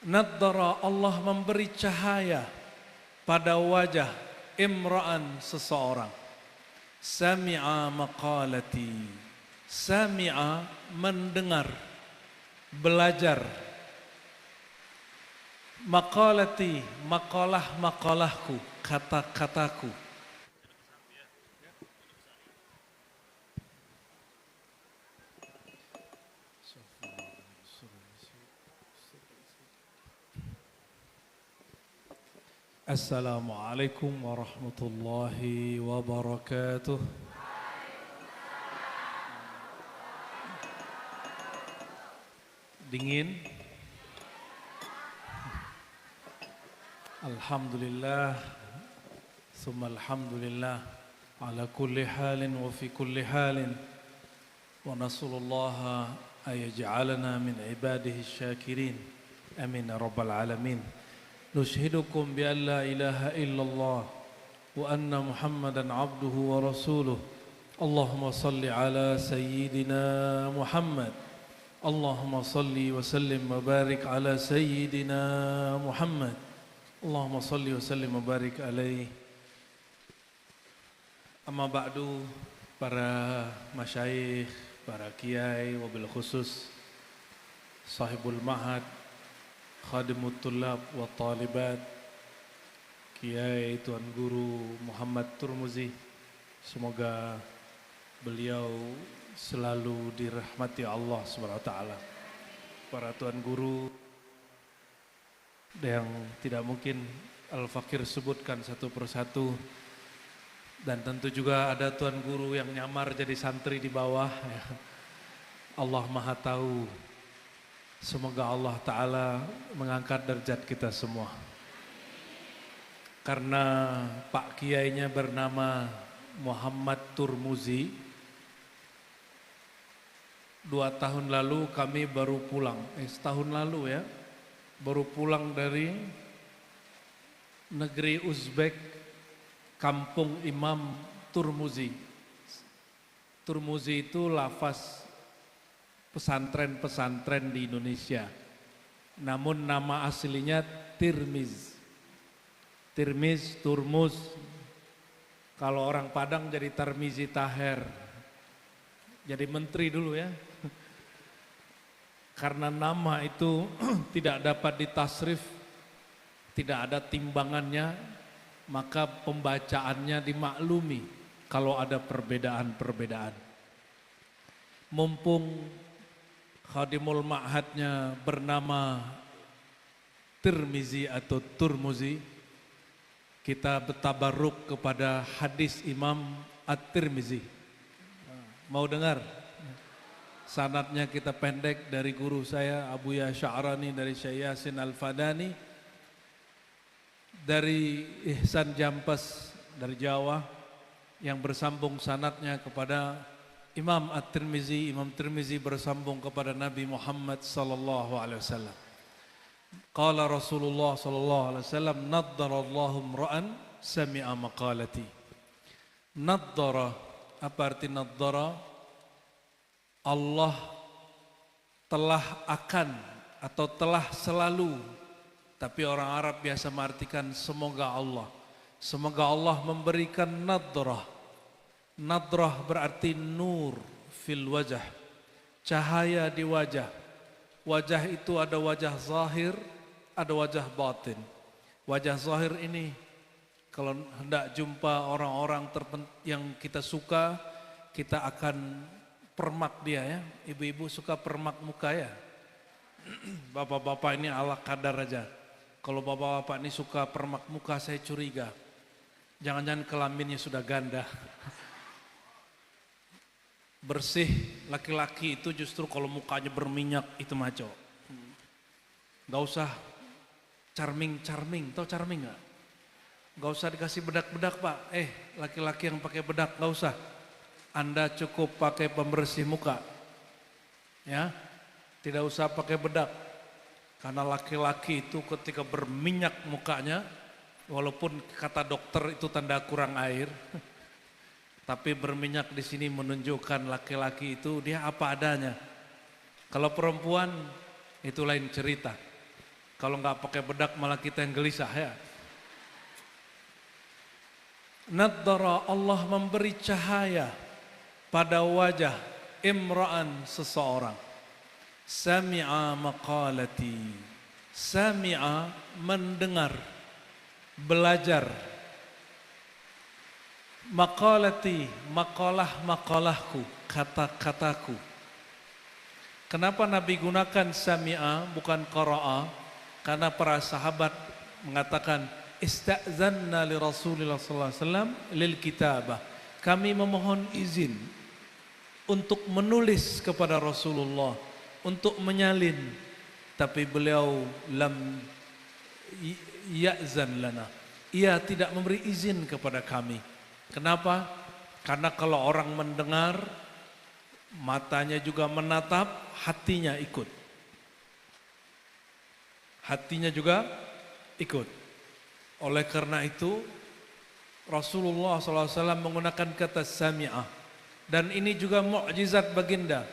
Nadhara, Allah memberi cahaya pada wajah imra'an, seseorang. Sami'a maqalati. Sami'a, mendengar, belajar. Maqalati, makalah-makalahku, kata-kataku. Assalamualaikum warahmatullahi wabarakatuh. Dingin. Alhamdulillah, summa alhamdulillah ala kulli halin wa fi kulli halin, wa nasallallahu ayaj'alana min ibadihi syakirin. Amin ya rabbal alamin. Nushhidukum bi an la ilaha illallah wa anna Muhammadan abduhu wa rasuluh. Allahumma salli ala sayyidina Muhammad. Allahumma salli wa sallim wa barik ala sayyidina Muhammad. Allahumma salli wa sallim wa barik alaihi. Amma ba'du, para masyayikh, para kiai, wabil khusus sahibul mahad, khadimut tulab wa talibat, Kiai Tuan Guru Muhammad Turmuzi, semoga beliau selalu dirahmati Allah Subhanahu wa taala. Para Tuan Guru yang tidak mungkin Al-Fakir sebutkan satu persatu, dan tentu juga ada Tuan Guru yang nyamar jadi santri di bawah. Allah Maha Tahu. Semoga Allah Ta'ala mengangkat derajat kita semua. Karena Pak Kiainya bernama Muhammad Turmuzi, 2 tahun lalu kami baru pulang, setahun lalu ya, baru pulang dari negeri Uzbek, kampung Imam Turmuzi. Turmuzi itu lafaz pesantren-pesantren di Indonesia. Namun nama aslinya Tirmiz. Tirmiz, Turmuz. Kalau orang Padang jadi Tarmizi Taher. Jadi menteri dulu ya. Karena nama itu tidak dapat ditasrif, tidak ada timbangannya, maka pembacaannya dimaklumi kalau ada perbedaan-perbedaan. Mumpung khadimul ma'hadnya bernama Tirmizi atau Turmuzi, kita bertabarruk kepada hadis Imam At-Tirmizi. Mau dengar? Sanadnya kita pendek dari guru saya Abu Ya Sya'rani, dari Syekh Yasin Al-Fadani, dari Ihsan Jampes dari Jawa, yang bersambung sanadnya kepada Imam At-Tirmizi. Imam Tirmizi bersambung kepada Nabi Muhammad sallallahu alaihi wasallam. Qala Rasulullah sallallahu alaihi wasallam, naddarallahu imra'an sami'a maqalati. Naddara, apa arti naddara? Allah telah akan atau telah selalu, tapi orang Arab biasa mengartikan semoga Allah. Semoga Allah memberikan nadrah. Nadrah berarti nur fil wajah, cahaya di wajah. Wajah itu ada wajah zahir, ada wajah batin. Wajah zahir ini kalau hendak jumpa orang-orang yang kita suka, kita akan permak dia ya. Ibu-ibu suka permak muka ya. Bapak-bapak ini ala kadar aja. Kalau bapak-bapak ini suka permak muka, saya curiga. Jangan-jangan kelaminnya sudah ganda. Bersih, laki-laki itu justru kalau mukanya berminyak itu maco. Gak usah charming, tau charming gak? Gak usah dikasih bedak-bedak pak. Laki-laki yang pakai bedak gak usah. Anda cukup pakai pembersih muka. Ya, tidak usah pakai bedak. Karena laki-laki itu ketika berminyak mukanya, walaupun kata dokter itu tanda kurang air, tapi berminyak di sini menunjukkan laki-laki itu dia apa adanya. Kalau perempuan itu lain cerita. Kalau nggak pakai bedak malah kita yang gelisah ya. Nadhara, Allah memberi cahaya pada wajah imra'an, seseorang. Sami'a maqalati. Sami'a, mendengar, belajar. Maqalati, makalah-makalahku, kata-kataku. Kenapa Nabi gunakan sami'a bukan qara'a? Karena para sahabat mengatakan ista'zanna li Rasulillah sallallahu alaihi wasallam lil kitabah. Kami memohon izin untuk menulis kepada Rasulullah, untuk menyalin, tapi beliau lam ya'zan lana. Ia tidak memberi izin kepada kami. Kenapa? Karena kalau orang mendengar, matanya juga menatap, hatinya ikut. Hatinya juga ikut. Oleh karena itu, Rasulullah SAW menggunakan kata sami'ah. Dan ini juga mukjizat baginda.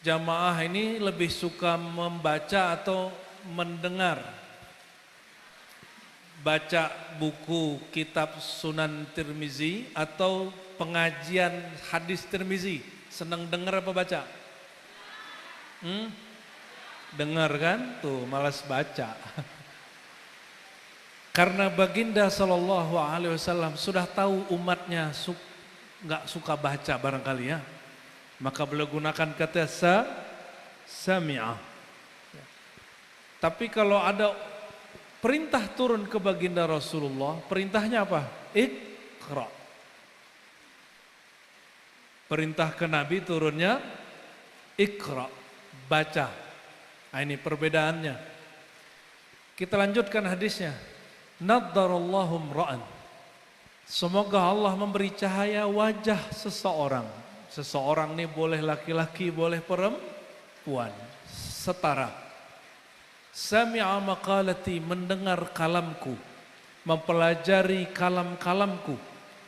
Jamaah ini lebih suka membaca atau mendengar. Baca buku kitab Sunan Tirmizi atau pengajian hadis Tirmizi. Senang dengar apa baca? Dengar kan? Tuh malas baca. Karena baginda sallallahu alaihi wasallam sudah tahu umatnya nggak suka baca barangkali ya. Maka beliau gunakan kata sami'ah. Tapi kalau ada perintah turun ke baginda Rasulullah, perintahnya apa? Iqra. Perintah ke Nabi turunnya Iqra, baca. Nah, ini perbedaannya. Kita lanjutkan hadisnya. Naddarallahu imra'an. Semoga Allah memberi cahaya wajah seseorang. Seseorang ini boleh laki-laki, boleh perempuan, setara. Sami'a maqalati, mendengar kalamku, mempelajari kalam-kalamku.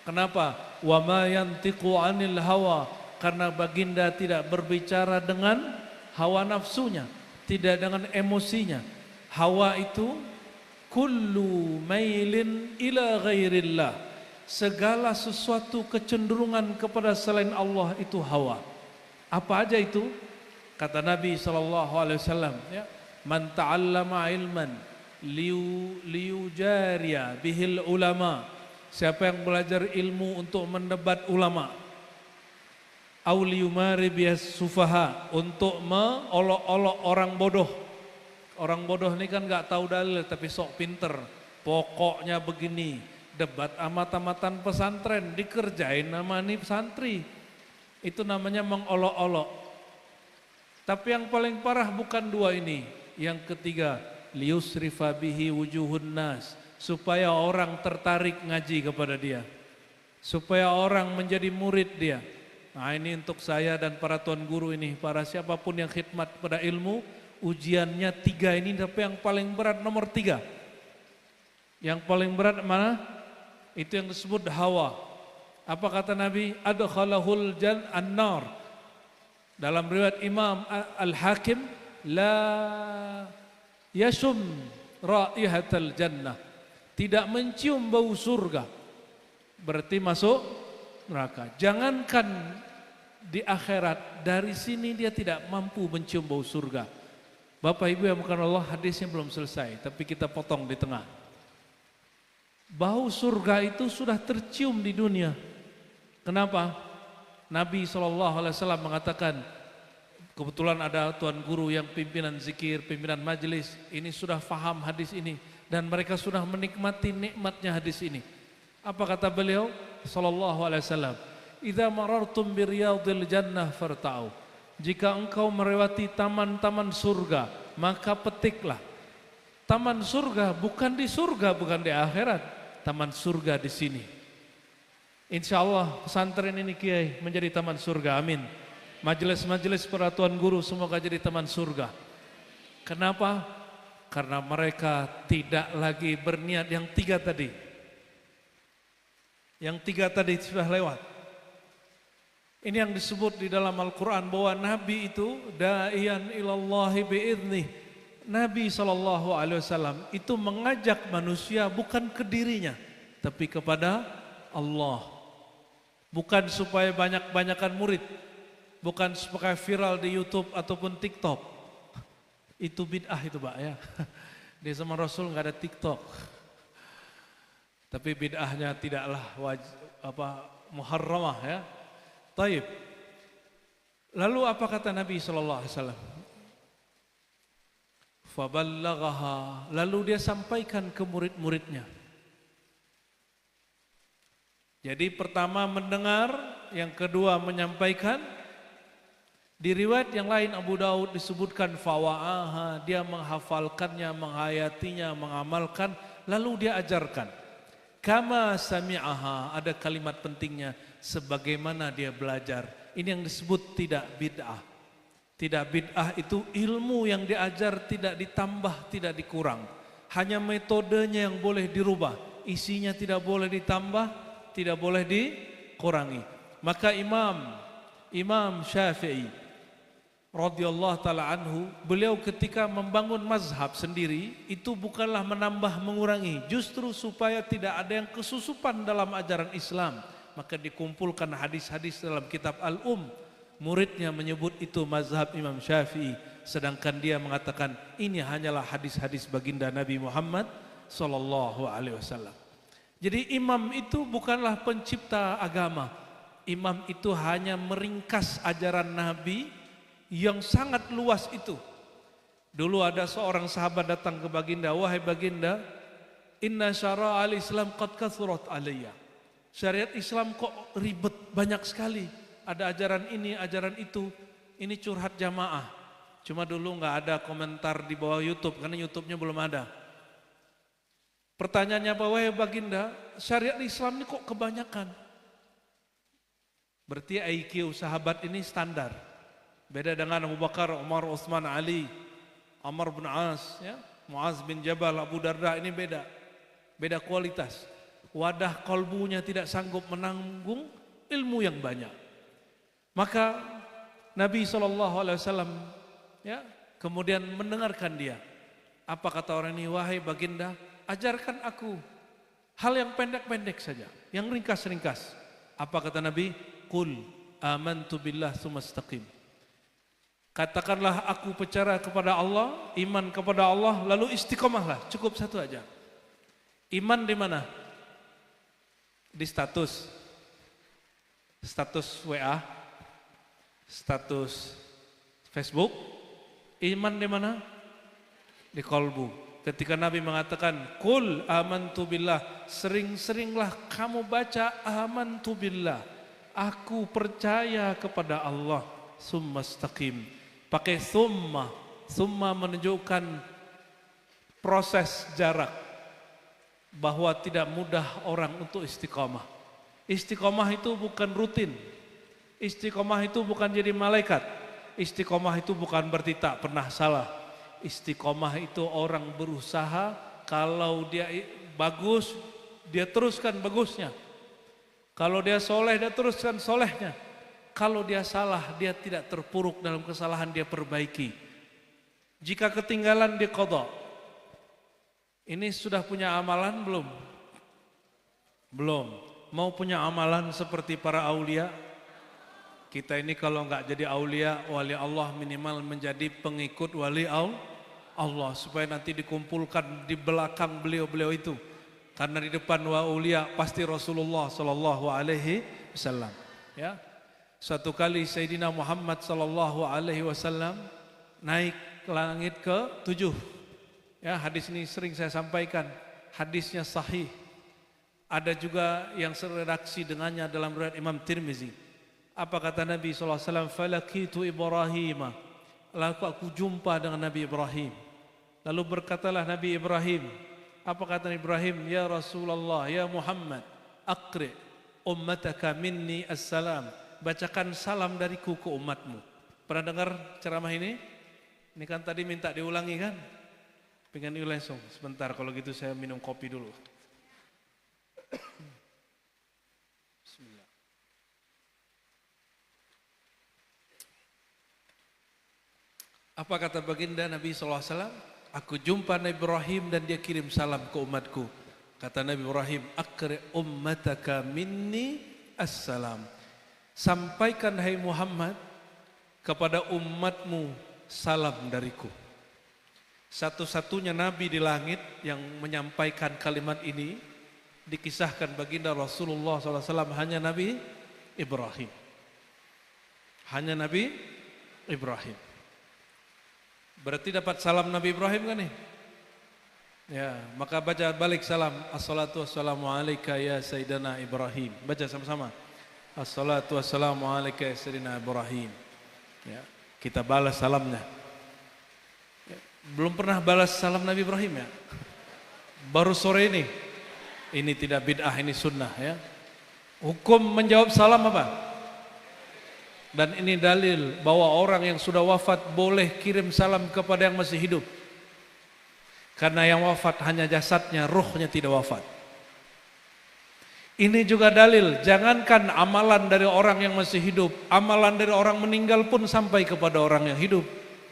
Kenapa? Wa ma yantiqu 'anil hawa, karena baginda tidak berbicara dengan hawa nafsunya, tidak dengan emosinya. Hawa itu kullu mailin ila ghairillah, segala sesuatu kecenderungan kepada selain Allah itu hawa. Apa aja itu? Kata Nabi SAW, ya, man ta'allama ilman liyujariya bihil ulama, siapa yang belajar ilmu untuk mendebat ulama, au liyumari bias sufaha, untuk mengolok-olok orang bodoh. Orang bodoh ini kan gak tahu dalil tapi sok pinter, pokoknya begini, debat amat-amatan pesantren, dikerjain nama nih santri. Itu namanya mengolok-olok. Tapi yang paling parah bukan dua ini. Yang ketiga, liyusrifa bihi wujuhun nas, supaya orang tertarik ngaji kepada dia, supaya orang menjadi murid dia. Nah, ini untuk saya dan para tuan guru ini, para siapapun yang khidmat pada ilmu, ujiannya 3 ini, tapi yang paling berat nomor 3. Yang paling berat mana? Itu yang disebut hawa. Apa kata Nabi? Adkhalahul an-nar. Dalam riwayat Imam Al-Hakim, la yashum raihatal jannah, tidak mencium bau surga, berarti masuk neraka. Jangankan di akhirat, dari sini dia tidak mampu mencium bau surga. Bapak Ibu yang bukan Allah, hadisnya belum selesai, tapi kita potong di tengah. Bau surga itu sudah tercium di dunia. Kenapa? Nabi SAW mengatakan, kebetulan ada tuan guru yang pimpinan zikir, pimpinan majelis, ini sudah faham hadis ini, dan mereka sudah menikmati nikmatnya hadis ini. Apa kata beliau SAW? Idza marartum biriyadil jannah farta'u. Jika engkau melewati taman-taman surga, maka petiklah. Taman surga bukan di surga, bukan di akhirat. Taman surga di sini. Insya Allah pesantren ini Kiai menjadi taman surga, amin. Majelis-majelis para tuan guru semoga jadi taman surga. Kenapa? Karena mereka tidak lagi berniat yang 3 tadi. Yang 3 tadi sudah lewat. Ini yang disebut di dalam Al-Quran bahwa Nabi itu da'iyan ilallahi bi'idnih, Nabi SAW itu mengajak manusia bukan ke dirinya, tapi kepada Allah. Bukan supaya banyak-banyakan murid, bukan supaya viral di YouTube ataupun TikTok. Itu bid'ah itu Pak ya. Di zaman Rasul nggak ada TikTok. Tapi bid'ahnya tidaklah muharramah ya. Taib. Lalu apa kata Nabi SAW? Faballaghaha, lalu dia sampaikan ke murid-muridnya. Jadi pertama mendengar, yang kedua menyampaikan. Di riwayat yang lain Abu Daud disebutkan fawa'aha, dia menghafalkannya, menghayatinya, mengamalkan, lalu dia ajarkan. Kama sami'aha, ada kalimat pentingnya, sebagaimana dia belajar. Ini yang disebut tidak bid'ah. Tidak bid'ah itu ilmu yang diajar tidak ditambah, tidak dikurang. Hanya metodenya yang boleh dirubah. Isinya tidak boleh ditambah, tidak boleh dikurangi. Maka Imam Syafi'i radhiyallahu ta'ala anhu, beliau ketika membangun mazhab sendiri, itu bukanlah menambah mengurangi, justru supaya tidak ada yang kesusupan dalam ajaran Islam. Maka dikumpulkan hadis-hadis dalam kitab Al-Um. Muridnya menyebut itu mazhab Imam Syafi'i, sedangkan dia mengatakan ini hanyalah hadis-hadis baginda Nabi Muhammad sallallahu alaihi wasallam. Jadi imam itu bukanlah pencipta agama. Imam itu hanya meringkas ajaran Nabi yang sangat luas itu. Dulu ada seorang sahabat datang ke baginda, wahai baginda, inna syara' al-Islam qad kathurat alayya. Syariat Islam kok ribet banyak sekali. Ada ajaran ini, ajaran itu. Ini curhat jamaah. Cuma dulu nggak ada komentar di bawah YouTube karena YouTube-nya belum ada. Pertanyaannya apa, wahai baginda, syariat Islam ini kok kebanyakan? Berarti IQ sahabat ini standar. Beda dengan Abu Bakar, Umar, Utsman, Ali, Amr bin As, ya, Muaz bin Jabal, Abu Darda, ini beda. Beda kualitas. Wadah kolbunya tidak sanggup menanggung ilmu yang banyak. Maka Nabi SAW ya, kemudian mendengarkan dia. Apa kata orang ini, wahai baginda, ajarkan aku hal yang pendek-pendek saja, yang ringkas-ringkas. Apa kata Nabi? Qul amantu billah tsumma istaqim. Katakanlah aku percaya kepada Allah, iman kepada Allah, lalu istiqomahlah. Cukup satu aja. Iman di mana? Di status WA, status Facebook. Iman di mana? Di kolbu. Ketika Nabi mengatakan qul amantu billah, sering-seringlah kamu baca amantu billah, aku percaya kepada Allah, summa istaqim. Pakai summa menunjukkan proses jarak, bahwa tidak mudah orang untuk istiqomah. Istiqomah itu bukan rutin. Istiqomah itu bukan jadi malaikat. Istiqomah itu bukan berarti tak pernah salah. Istiqomah itu orang berusaha, kalau dia bagus, dia teruskan bagusnya. Kalau dia soleh, dia teruskan solehnya. Kalau dia salah, dia tidak terpuruk dalam kesalahan, dia perbaiki. Jika ketinggalan, dia qadha. Ini sudah punya amalan belum? Belum. Mau punya amalan seperti para aulia? Kita ini kalau enggak jadi aulia, wali Allah, minimal menjadi pengikut wali Allah, supaya nanti dikumpulkan di belakang beliau-beliau itu. Karena di depan wa aulia pasti Rasulullah sallallahu alaihi wasallam. Ya. Suatu kali Sayyidina Muhammad sallallahu alaihi wasallam naik ke langit ke-7. Ya, hadis ini sering saya sampaikan. Hadisnya sahih. Ada juga yang seredaksi dengannya dalam riwayat Imam Tirmizi. Apa kata Nabi SAW? Falakitu Ibrahim. Lalu aku jumpa dengan Nabi Ibrahim. Lalu berkatalah Nabi Ibrahim. Apa kata Ibrahim? Ya Rasulullah, ya Muhammad, aqri ummataka minni assalam. Bacakan salam dariku ke umatmu. Pernah dengar ceramah ini? Ini kan tadi minta diulangi kan? Pengen langsung. Sebentar, kalau gitu saya minum kopi dulu. Bismillah. Apa kata baginda Nabi SAW? Aku jumpa Nabi Ibrahim dan dia kirim salam ke umatku. Kata Nabi Ibrahim, akri ummataka minni assalam. Sampaikan hai Muhammad kepada umatmu salam dariku. Satu-satunya Nabi di langit yang menyampaikan kalimat ini dikisahkan baginda Rasulullah SAW hanya Nabi Ibrahim. Hanya Nabi Ibrahim. Berarti dapat salam Nabi Ibrahim kan nih? Ya, maka baca balik salam. Assalatu wassalamu alaika ya Sayyidina Ibrahim. Baca sama-sama. Assalatu wassalamu alaika ya Sayyidina Ibrahim. Ya, kita balas salamnya. Ya, belum pernah balas salam Nabi Ibrahim ya? Baru sore ini. Ini tidak bid'ah, ini sunnah ya. Hukum menjawab salam apa? Dan ini dalil bahwa orang yang sudah wafat boleh kirim salam kepada yang masih hidup. Karena yang wafat hanya jasadnya, ruhnya tidak wafat. Ini juga dalil, jangankan amalan dari orang yang masih hidup, amalan dari orang meninggal pun sampai kepada orang yang hidup.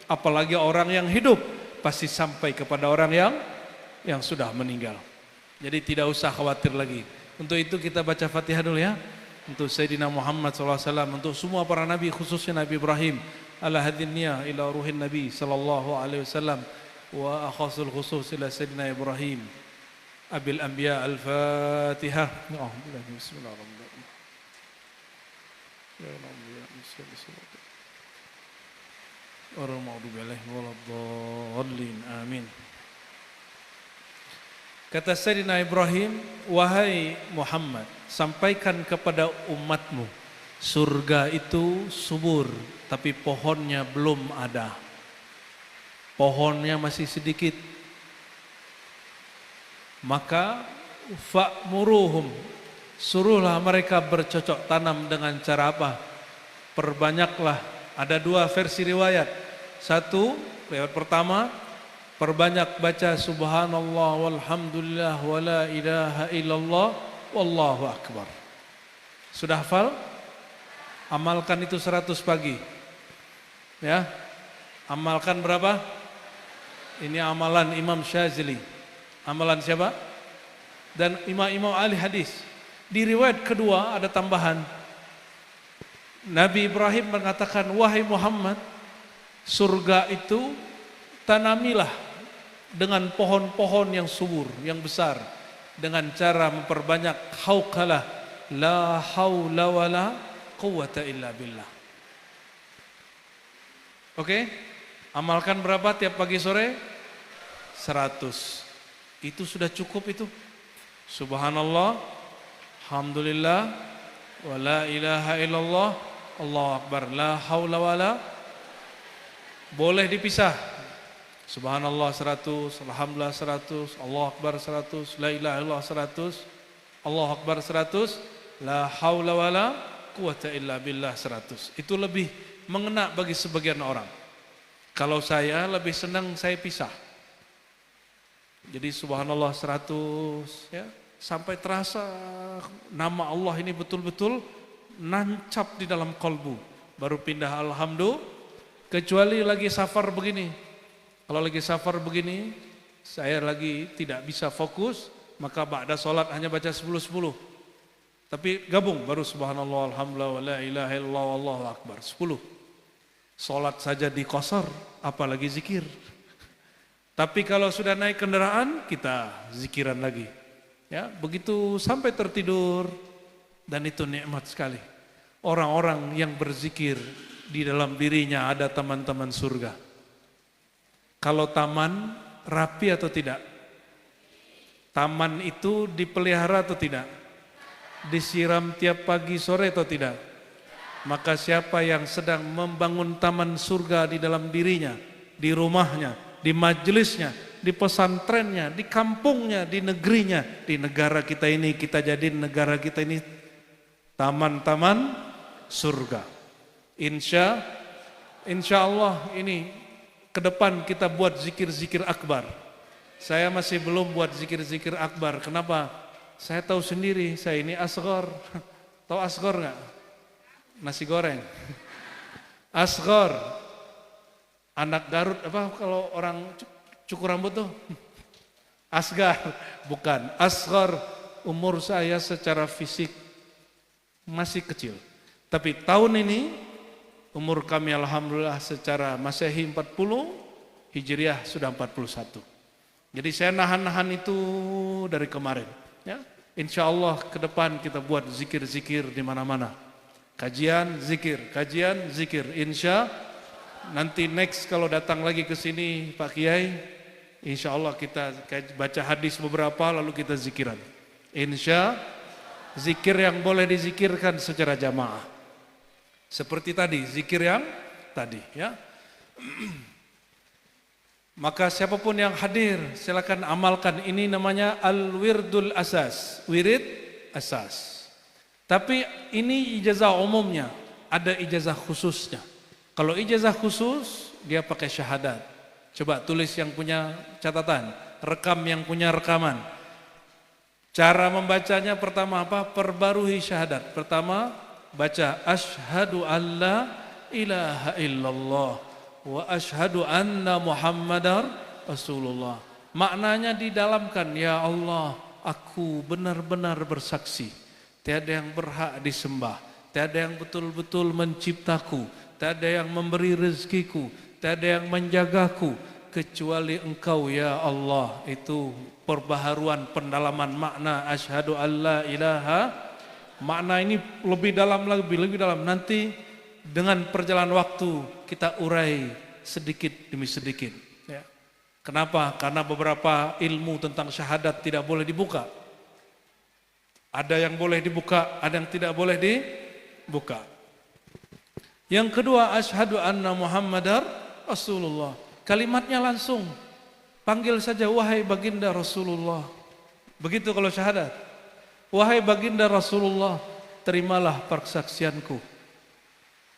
Apalagi orang yang hidup pasti sampai kepada orang yang sudah meninggal. Jadi tidak usah khawatir lagi. Untuk itu kita baca Fatihah dulu ya. Untuk Sayyidina Muhammad SAW, untuk semua para Nabi, khususnya Nabi Ibrahim. Ala hadinniya ila ruhin Nabi sallallahu alaihi wasallam. Wa akhasul khusus ila Sayyidina Ibrahim. Abil Anbiya Al-Fatihah. Bismillahirrahmanirrahim. Ya Rabbi, amin. Kata Sayyidina Ibrahim, wahai Muhammad, sampaikan kepada umatmu, surga itu subur, tapi pohonnya belum ada. Pohonnya masih sedikit. Maka fa'muruhum, suruhlah mereka bercocok tanam dengan cara apa? Perbanyaklah. Ada dua versi riwayat. Satu, riwayat pertama, perbanyak baca subhanallah walhamdulillah wala ilaha illallah wallahu akbar. Sudah hafal? Amalkan itu 100 pagi. Ya. Amalkan berapa? Ini amalan Imam Syazili. Amalan siapa? Dan imam-imam ahli hadis. Di riwayat kedua ada tambahan. Nabi Ibrahim mengatakan, wahai Muhammad, surga itu tanamilah dengan pohon-pohon yang subur, yang besar, dengan cara memperbanyak hauqalah la haula wala quwwata illa billah. Oke? Amalkan berapa tiap pagi sore? 100. Itu sudah cukup itu. Subhanallah, alhamdulillah, wa la ilaha illallah, Allahu akbar, la haula wala. Boleh dipisah. Subhanallah 100, alhamdulillah 100, Allahu akbar 100, la ilaha illallah 100, Allahu akbar 100, la haula wala quwwata illa billah 100. Itu lebih mengena bagi sebagian orang. Kalau saya lebih senang saya pisah. Jadi subhanallah 100 ya, sampai terasa nama Allah ini betul-betul nancap di dalam kalbu. Baru pindah alhamdulillah. Kecuali lagi safar begini. Kalau lagi safar begini, saya lagi tidak bisa fokus, maka ba'da salat hanya baca 10-10. Tapi gabung baru subhanallah alhamdulillah wa la ilaha illallah wallahu akbar 10. Salat saja di qasar, apalagi zikir. Tapi kalau sudah naik kendaraan, kita zikiran lagi. Ya, begitu sampai tertidur, dan itu nikmat sekali. Orang-orang yang berzikir di dalam dirinya ada teman-teman surga. Kalau taman rapi atau tidak? Taman itu dipelihara atau tidak? Disiram tiap pagi sore atau tidak? Maka siapa yang sedang membangun taman surga di dalam dirinya, di rumahnya, di majelisnya, di pesantrennya, di kampungnya, di negerinya, di negara kita ini, kita jadiin negara kita ini taman-taman surga. Insya Allah ini ke depan kita buat zikir-zikir akbar. Saya masih belum buat zikir-zikir akbar. Kenapa? Saya tahu sendiri, saya ini asghar. Tahu asghar enggak? Nasi goreng. Asghar. Anak Garut apa kalau orang Cukur rambut tuh. Asgar, bukan. Asgar, umur saya secara fisik masih kecil. Tapi tahun ini umur kami alhamdulillah secara Masehi 40, Hijriah sudah 41. Jadi saya nahan-nahan itu dari kemarin. Ya, insya Allah ke depan kita buat zikir-zikir di mana-mana. Kajian zikir. Insya nanti next kalau datang lagi ke sini Pak Kiai, insya Allah kita baca hadis beberapa lalu kita zikiran. Insya zikir yang boleh dizikirkan secara jamaah. Seperti tadi zikir yang tadi, ya. Maka siapapun yang hadir silakan amalkan, ini namanya al-wirdul asas, wirid asas. Tapi ini ijazah umumnya, ada ijazah khususnya. Kalau ijazah khusus dia pakai syahadat. Coba tulis yang punya catatan, rekam yang punya rekaman. Cara membacanya pertama apa? Perbarui syahadat. Pertama baca asyhadu alla ilaha illallah wa asyhadu anna Muhammadar Rasulullah. Maknanya didalamkan, ya Allah, aku benar-benar bersaksi tiada yang berhak disembah, tiada yang betul-betul menciptaku, tiada yang memberi rezekiku, tiada yang menjagaku kecuali Engkau ya Allah. Itu perbaharuan pendalaman makna asyhadu alla ilaha. Makna ini lebih dalam, lebih dalam. Nanti dengan perjalanan waktu kita urai sedikit demi sedikit, ya. Kenapa? Karena beberapa ilmu tentang syahadat tidak boleh dibuka. Ada yang boleh dibuka, ada yang tidak boleh dibuka. Yang kedua, asyhadu anna Muhammadar Rasulullah. Kalimatnya langsung, panggil saja wahai baginda Rasulullah. Begitu kalau syahadat. Wahai baginda Rasulullah, terimalah persaksianku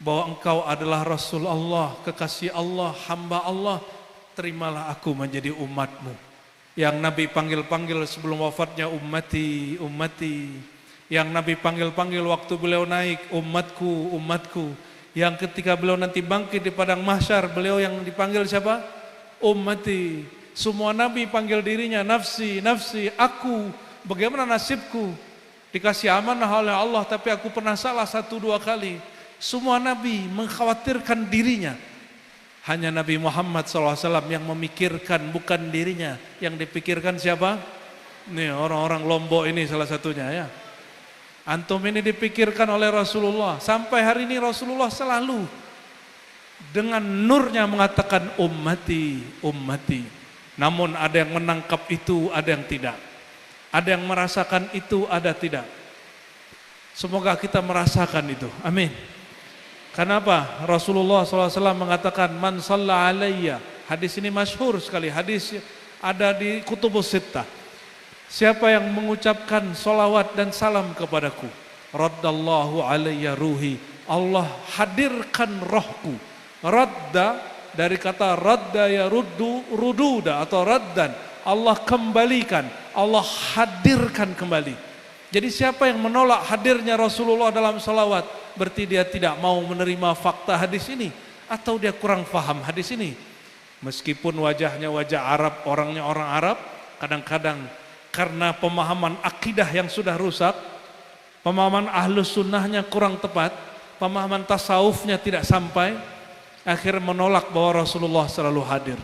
bahwa engkau adalah Rasul Allah, kekasih Allah, hamba Allah. Terimalah aku menjadi umatmu. Yang Nabi panggil-panggil sebelum wafatnya ummati, ummati. Yang Nabi panggil-panggil waktu beliau naik, umatku, umatku. Yang ketika beliau nanti bangkit di padang mahsyar, beliau yang dipanggil siapa? Ummati. Semua Nabi panggil dirinya nafsi, nafsi, aku. Bagaimana nasibku? Dikasih amanah oleh Allah tapi aku pernah salah 1-2 kali. Semua Nabi mengkhawatirkan dirinya. Hanya Nabi Muhammad SAW yang memikirkan bukan dirinya. Yang dipikirkan siapa? Nih orang-orang Lombok ini salah satunya, ya. Antum ini dipikirkan oleh Rasulullah. Sampai hari ini Rasulullah selalu dengan nurnya mengatakan ummati, ummati. Namun ada yang menangkap itu, ada yang tidak. Ada yang merasakan itu, ada tidak. Semoga kita merasakan itu. Amin. Kenapa? Rasulullah SAW mengatakan man shalla alayya. Hadis ini masyhur sekali. Hadis ada di Kutubus Sittah. Siapa yang mengucapkan salawat dan salam kepadaku, raddallahu alayya ruhi. Allah hadirkan rohku. Radda dari kata radda ya ruddu, rududa atau raddan. Allah kembalikan, Allah hadirkan kembali. Jadi siapa yang menolak hadirnya Rasulullah dalam salawat, berarti dia tidak mau menerima fakta hadis ini, atau dia kurang faham hadis ini. Meskipun wajahnya wajah Arab, orangnya orang Arab, kadang-kadang karena pemahaman akidah yang sudah rusak, pemahaman ahlus sunnahnya kurang tepat, pemahaman tasawufnya tidak sampai, akhirnya menolak bahwa Rasulullah selalu hadir.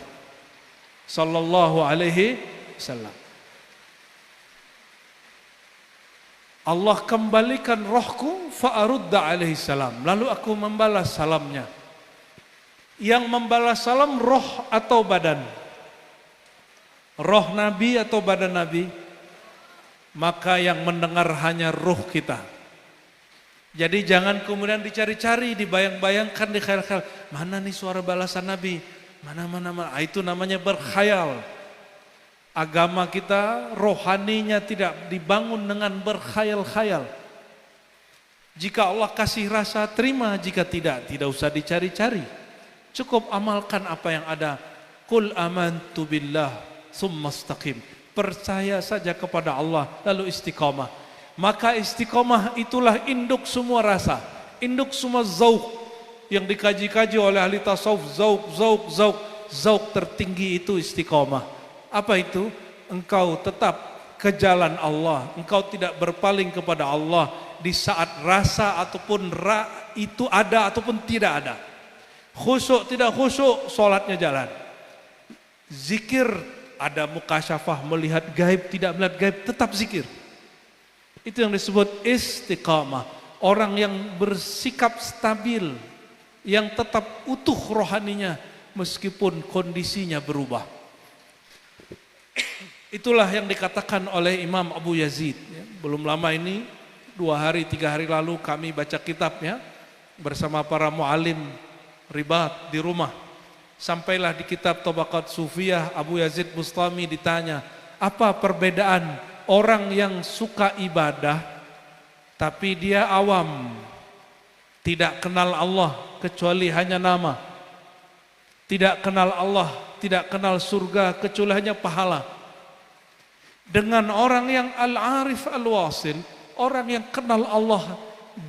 Sallallahu alaihi wasallam. Allah kembalikan rohku fa'arudda alaihi salam. Lalu aku membalas salamnya. Yang membalas salam roh atau badan? Roh Nabi atau badan Nabi? Maka yang mendengar hanya roh kita. Jadi jangan kemudian dicari-cari, dibayang-bayangkan, di khayal-khayal. Mana nih suara balasan Nabi? Mana. Itu namanya berkhayal. Agama kita rohaninya tidak dibangun dengan berkhayal-khayal. Jika Allah kasih rasa, terima. Jika tidak, tidak usah dicari-cari. Cukup amalkan apa yang ada. Qul amantu billah summa istaqim. Percaya saja kepada Allah lalu istiqamah. Maka istiqamah itulah induk semua rasa, induk semua zauq yang dikaji-kaji oleh ahli tasawuf. Zauq. zauk tertinggi itu istiqomah. Apa itu? Engkau tetap ke jalan Allah, engkau tidak berpaling kepada Allah di saat rasa ataupun itu ada ataupun tidak ada. Khusyuk tidak khusyuk, sholatnya jalan. Zikir, ada mukasyafah, melihat gaib tidak melihat gaib, tetap zikir. Itu yang disebut istiqamah. Orang yang bersikap stabil, yang tetap utuh rohaninya meskipun kondisinya berubah. Itulah yang dikatakan oleh Imam Abu Yazid. Belum lama ini, 2 hari 3 hari lalu kami baca kitabnya bersama para mu'alim ribat di rumah. Sampailah di kitab Tabaqat Sufiyah, Abu Yazid Bustami ditanya, apa perbedaan orang yang suka ibadah tapi dia awam, tidak kenal Allah kecuali hanya nama, tidak kenal Allah, tidak kenal surga kecuali hanya pahala, dengan orang yang al-arif al-wasil, orang yang kenal Allah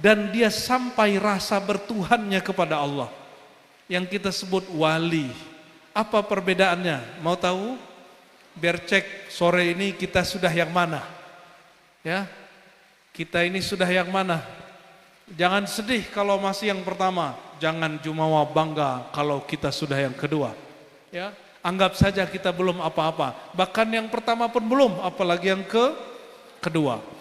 dan dia sampai rasa bertuhannya kepada Allah, yang kita sebut wali. Apa perbedaannya? Mau tahu? Biar cek sore ini kita sudah yang mana. Ya, kita ini sudah yang mana. Jangan sedih kalau masih yang pertama, jangan jumawa bangga kalau kita sudah yang kedua. Ya, anggap saja kita belum apa-apa. Bahkan yang pertama pun belum, apalagi yang kedua.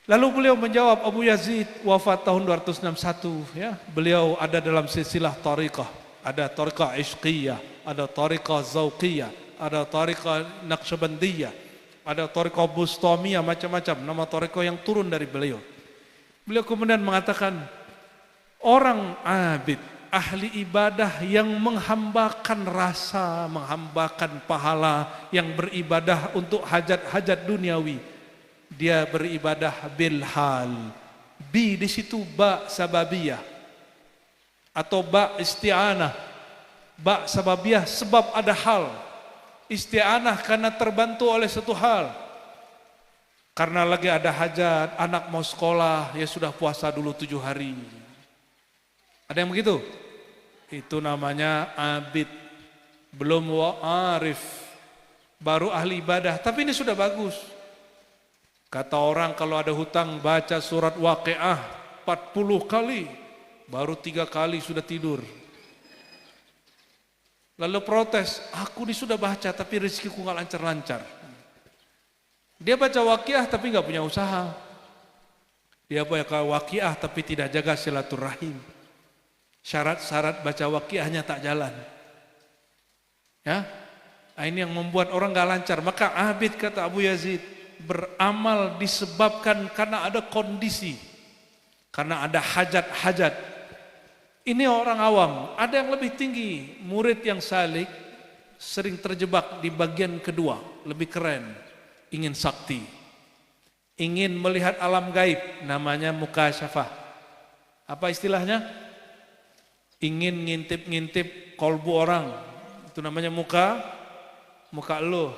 Lalu beliau menjawab, Abu Yazid wafat tahun 261, ya. Beliau ada dalam silsilah tariqah, ada tariqah ishqiyah, ada tariqah zauqiyah, ada tariqah naqsyabandiyah, ada tariqah bustamiyah, macam-macam nama tariqah yang turun dari beliau. Beliau kemudian mengatakan, orang abid, ahli ibadah yang menghambakan rasa, menghambakan pahala, yang beribadah untuk hajat-hajat duniawi, dia beribadah bil hal. Bi di situ ba sababiyah atau ba isti'anah. Ba sababiyah sebab ada hal. Isti'anah karena terbantu oleh satu hal. Karena lagi ada hajat, anak mau sekolah, ya sudah puasa dulu 7 hari. Ada yang begitu? Itu namanya abid. Belum wa'arif, baru ahli ibadah. Tapi ini sudah bagus. Kata orang kalau ada hutang baca surat Waqiah 40 kali, baru 3 kali sudah tidur. Lalu protes, aku ini sudah baca tapi rezekiku gak lancar-lancar. Dia baca Waqiah tapi gak punya usaha. Dia baca Waqiah tapi tidak jaga silaturahim. Syarat-syarat baca Waqiahnya tak jalan. Ya, ini yang membuat orang gak lancar. Maka abid, kata Abu Yazid, beramal disebabkan karena ada kondisi, karena ada hajat-hajat. Ini orang awam. Ada yang lebih tinggi, murid yang salik sering terjebak di bagian kedua, lebih keren, ingin sakti, ingin melihat alam gaib, namanya mukasyafah. Apa istilahnya? Ingin ngintip-ngintip kolbu orang, itu namanya muka lo.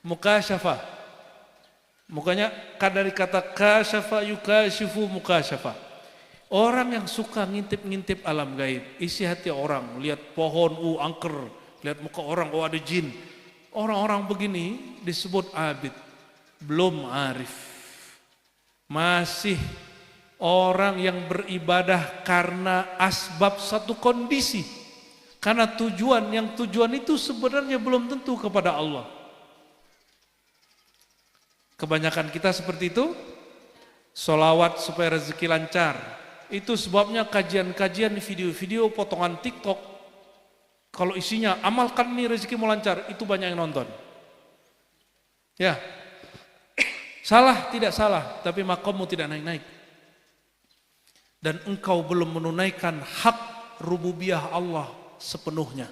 Mukasyafah. Mukanya dari kata kasyafa yukasyifu mukasyafa. Orang yang suka ngintip-ngintip alam gaib, isi hati orang, lihat pohon, angker, lihat muka orang, ada jin. Orang-orang begini disebut abid, belum arif. Masih orang yang beribadah karena asbab satu kondisi. Karena tujuan itu sebenarnya belum tentu kepada Allah. Kebanyakan kita seperti itu, sholawat supaya rezeki lancar. Itu sebabnya kajian-kajian, video-video, potongan TikTok. Kalau isinya, amalkan nih rezeki mau lancar, itu banyak yang nonton. Ya, salah tidak salah, tapi makammu tidak naik-naik. Dan engkau belum menunaikan hak rububiyah Allah sepenuhnya.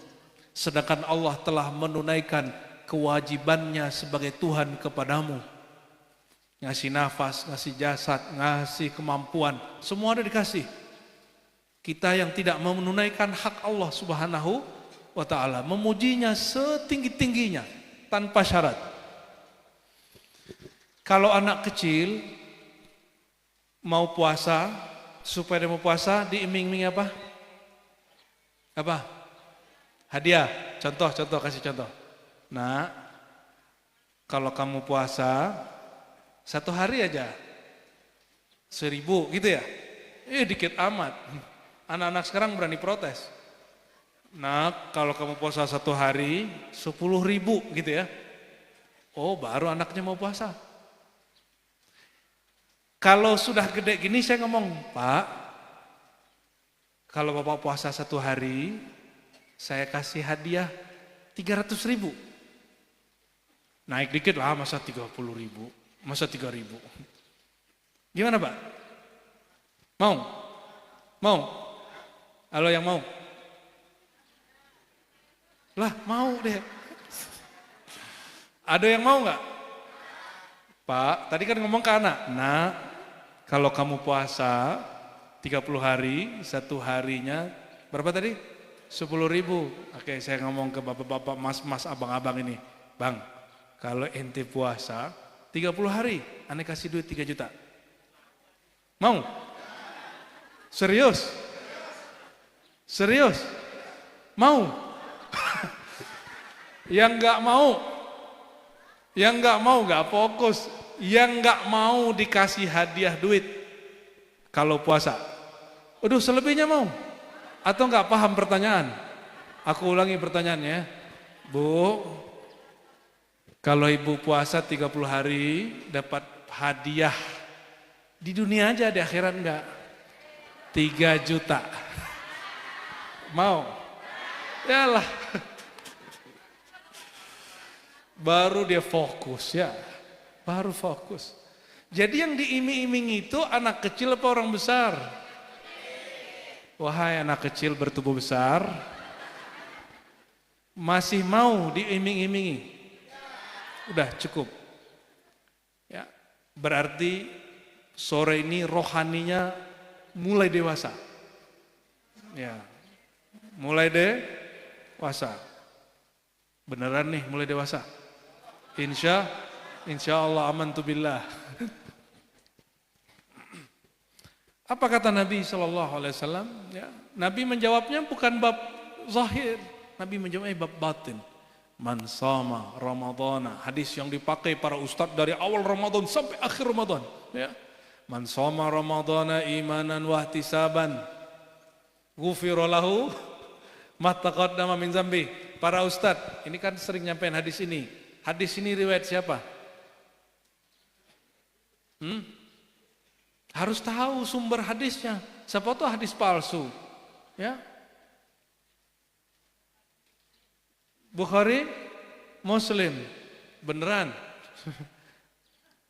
Sedangkan Allah telah menunaikan kewajibannya sebagai Tuhan kepadamu. Ngasih nafas, ngasih jasad, ngasih kemampuan, semua ada dikasih. Kita yang tidak menunaikan hak Allah Subhanahu wa ta'ala, memujinya setinggi-tingginya tanpa syarat. Kalau anak kecil mau puasa, supaya dia mau puasa, diiming-iming apa? Apa? Hadiah, contoh kasih contoh. Nah, kalau kamu puasa 1 hari aja 1.000 gitu ya. Dikit amat. Anak-anak sekarang berani protes. Nah, kalau kamu puasa 1 hari 10.000 gitu ya. Oh, baru anaknya mau puasa. Kalau sudah gede gini saya ngomong, Pak, kalau Bapak puasa 1 hari, saya kasih hadiah 300.000. Naik dikit lah, masa 30.000, masa 3.000. Gimana Pak? Mau? Mau? Halo yang mau? Lah mau deh. Ada yang mau nggak? Pak, tadi kan ngomong ke anak. Nah, kalau kamu puasa 30 hari, 1 harinya berapa tadi? 10.000. Oke, saya ngomong ke bapak-bapak, mas-mas, abang-abang ini. Bang, kalau ente puasa 30 hari, ane kasih duit 3 juta. Mau? Serius? Serius? Mau? Yang nggak mau nggak fokus. Yang nggak mau dikasih hadiah duit kalau puasa. Aduh, selebihnya mau? Atau nggak paham pertanyaan? Aku ulangi pertanyaannya, Bu. Kalau ibu puasa 30 hari dapat hadiah di dunia aja, di akhirat enggak? 3 juta. Mau? Yalah. Baru dia fokus ya. Baru fokus. Jadi yang diiming-iming itu anak kecil apa orang besar? Wahai anak kecil bertubuh besar, masih mau diiming-imingi? Udah cukup. Ya, berarti sore ini rohaninya mulai dewasa. Ya, mulai dewasa. Beneran nih mulai dewasa. Insya Allah amantu billah. Apa kata Nabi SAW? Ya, Nabi menjawabnya bukan bab zahir, Nabi menjawabnya bab batin. Man sama Ramadana, hadis yang dipakai para ustadz dari awal Ramadan sampai akhir Ramadan. Ya. Man sama Ramadana imanan wa ihtisaban, ghufira lahu ma taqaddama min zambi. Para ustadz, ini kan sering nyampein hadis ini. Hadis ini riwayat siapa? Harus tahu sumber hadisnya. Siapa tahu hadis palsu. Ya. Bukhari, Muslim, beneran.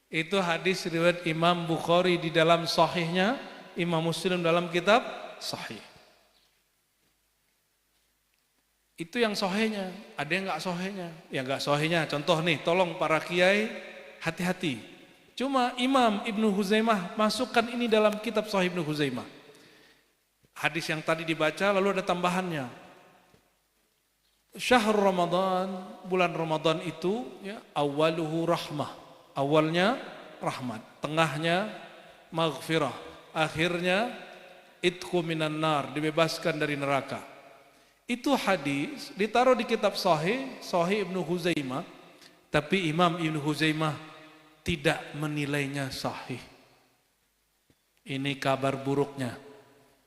Itu hadis riwayat Imam Bukhari di dalam sahihnya, Imam Muslim dalam kitab sahih. Itu yang sahihnya, ada yang nggak sahihnya. Yang nggak sahihnya, contoh nih, tolong para kiai hati-hati. Cuma Imam Ibnu Huzaimah masukkan ini dalam kitab Sahih Ibnu Huzaimah. Hadis yang tadi dibaca lalu ada tambahannya. Syahr Ramadan, bulan Ramadan itu ya, awaluhu rahmah. Awalnya rahmat, tengahnya maghfirah, akhirnya itqu minan nar, dibebaskan dari neraka. Itu hadis ditaruh di kitab Sahih, Sahih Ibnu Huzaimah, tapi Imam Ibnu Huzaimah tidak menilainya sahih. Ini kabar buruknya.